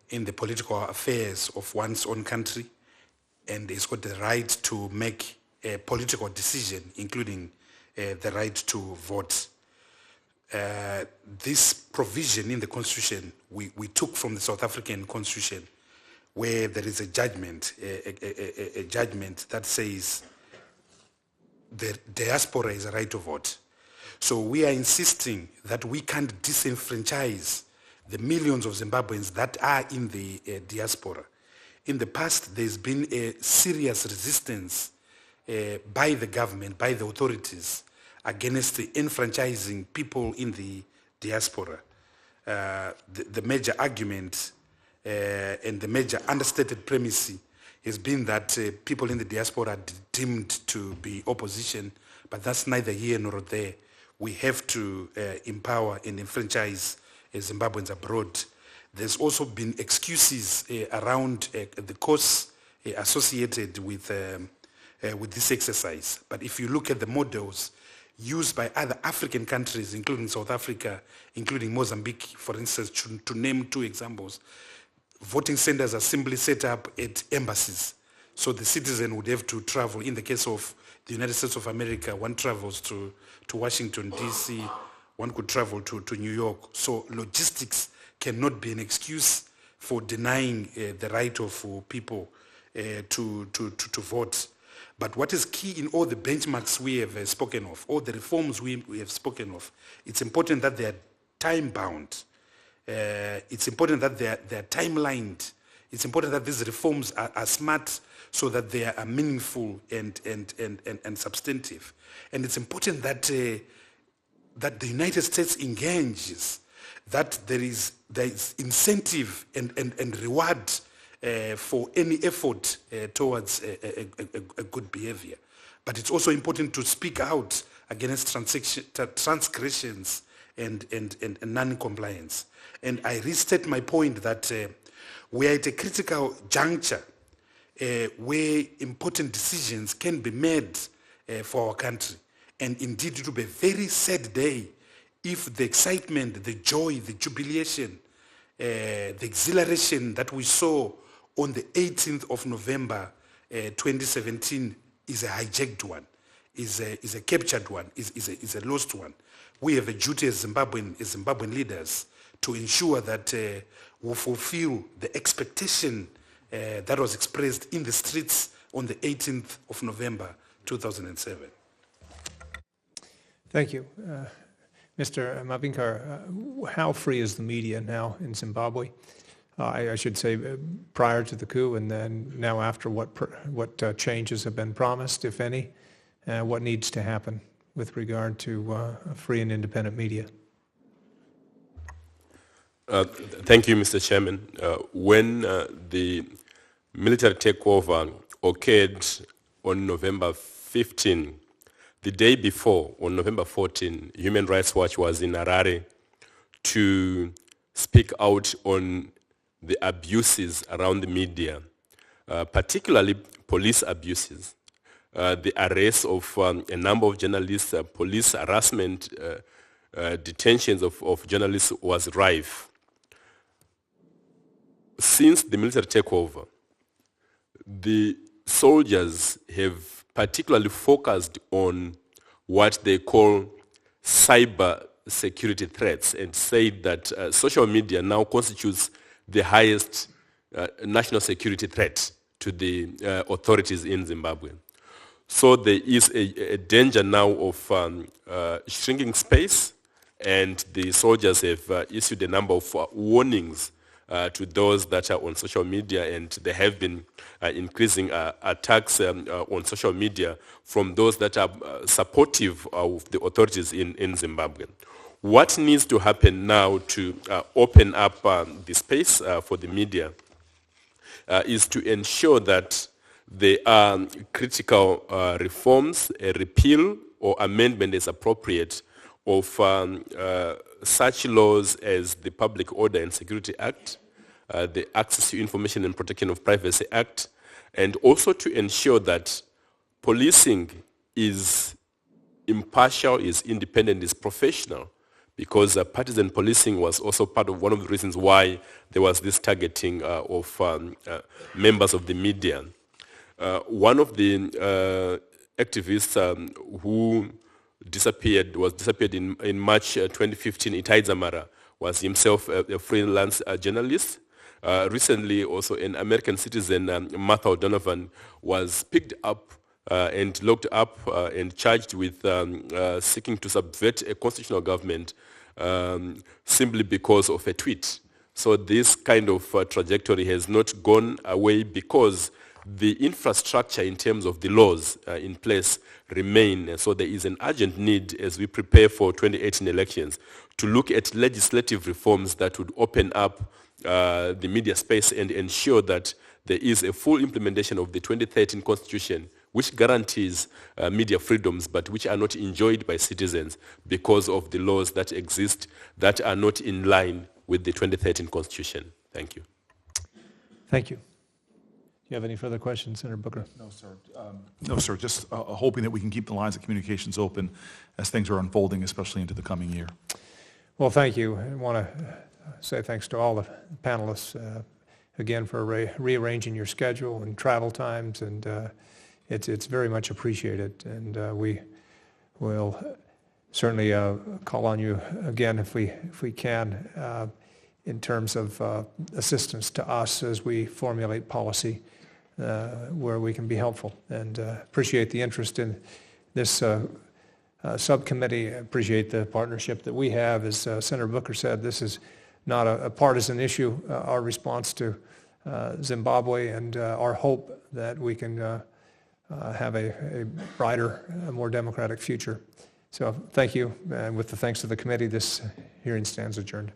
in the political affairs of one's own country, and has got the right to make a political decision, including the right to vote. This provision in the Constitution we took from the South African Constitution, where there is a judgment, a judgment that says the diaspora is a right to vote. So we are insisting that we can't disenfranchise the millions of Zimbabweans that are in the diaspora. In the past, there's been a serious resistance by the government, by the authorities, against the enfranchising people in the diaspora. The major argument and the major understated premise has been that people in the diaspora are deemed to be opposition, but that's neither here nor there. We have to empower and enfranchise Zimbabweans abroad. There's also been excuses around the costs associated with this exercise. But if you look at the models used by other African countries, including South Africa, including Mozambique, for instance, to name 2 examples, voting centers are simply set up at embassies. So the citizen would have to travel. In the case of the United States of America, one travels to Washington, D.C., one could travel to New York. So logistics cannot be an excuse for denying the right of people to vote. But what is key in all the benchmarks we have spoken of, all the reforms we have spoken of, it's important that they are time-bound. It's important that they are time-lined. It's important that these reforms are smart so that they are meaningful and substantive. And it's important that that the United States engages, that there is incentive and reward for any effort towards a good behavior. But it's also important to speak out against transgressions and non-compliance. And I restate my point that we are at a critical juncture where important decisions can be made for our country. And indeed, it will be a very sad day if the excitement, the joy, the jubilation, the exhilaration that we saw on the 18th of November 2017 is a hijacked one, is a captured one, is a lost one. We have a duty as Zimbabwean leaders to ensure that we fulfill the expectation that was expressed in the streets on the 18th of November 2007. Thank you. Mr. Mavinkar, how free is the media now in Zimbabwe? I should say prior to the coup and then now after, what changes have been promised, if any? What needs to happen with regard to a free and independent media? Thank you, Mr. Chairman. When the military takeover occurred on November 15, the day before, on November 14, Human Rights Watch was in Harare to speak out on the abuses around the media, particularly police abuses, the arrest of a number of journalists, police harassment, detentions of journalists was rife. Since the military takeover, the soldiers have particularly focused on what they call cyber security threats and said that social media now constitutes the highest national security threat to the authorities in Zimbabwe. So there is a danger now of shrinking space, and the soldiers have issued a number of warnings to those that are on social media, and there have been increasing attacks on social media from those that are supportive of the authorities in Zimbabwe. What needs to happen now to open up the space for the media is to ensure that there are critical reforms, a repeal or amendment is appropriate of such laws as the Public Order and Security Act, the Access to Information and Protection of Privacy Act, and also to ensure that policing is impartial, is independent, is professional, because partisan policing was also part of one of the reasons why there was this targeting of members of the media. One of the activists who was disappeared in March 2015, Itai Dzamara, was himself a freelance journalist. Recently, also an American citizen, Martha O'Donovan, was picked up and locked up and charged with seeking to subvert a constitutional government simply because of a tweet. So this kind of trajectory has not gone away because the infrastructure in terms of the laws in place remain. So there is an urgent need as we prepare for 2018 elections to look at legislative reforms that would open up the media space and ensure that there is a full implementation of the 2013 Constitution, which guarantees media freedoms, but which are not enjoyed by citizens because of the laws that exist that are not in line with the 2013 Constitution. Thank you. Thank you. Do you have any further questions, Senator Booker? No, sir. No, sir. Just hoping that we can keep the lines of communications open as things are unfolding, especially into the coming year. Well, thank you. I want to say thanks to all the panelists, again, for rearranging your schedule and travel times, and it's very much appreciated. And we will certainly call on you again if we can in terms of assistance to us as we formulate policy where we can be helpful. And appreciate the interest in this subcommittee. I appreciate the partnership that we have. As Senator Booker said, this is not a partisan issue, our response to Zimbabwe, and our hope that we can have a brighter, more democratic future. So thank you, and with the thanks of the committee, this hearing stands adjourned.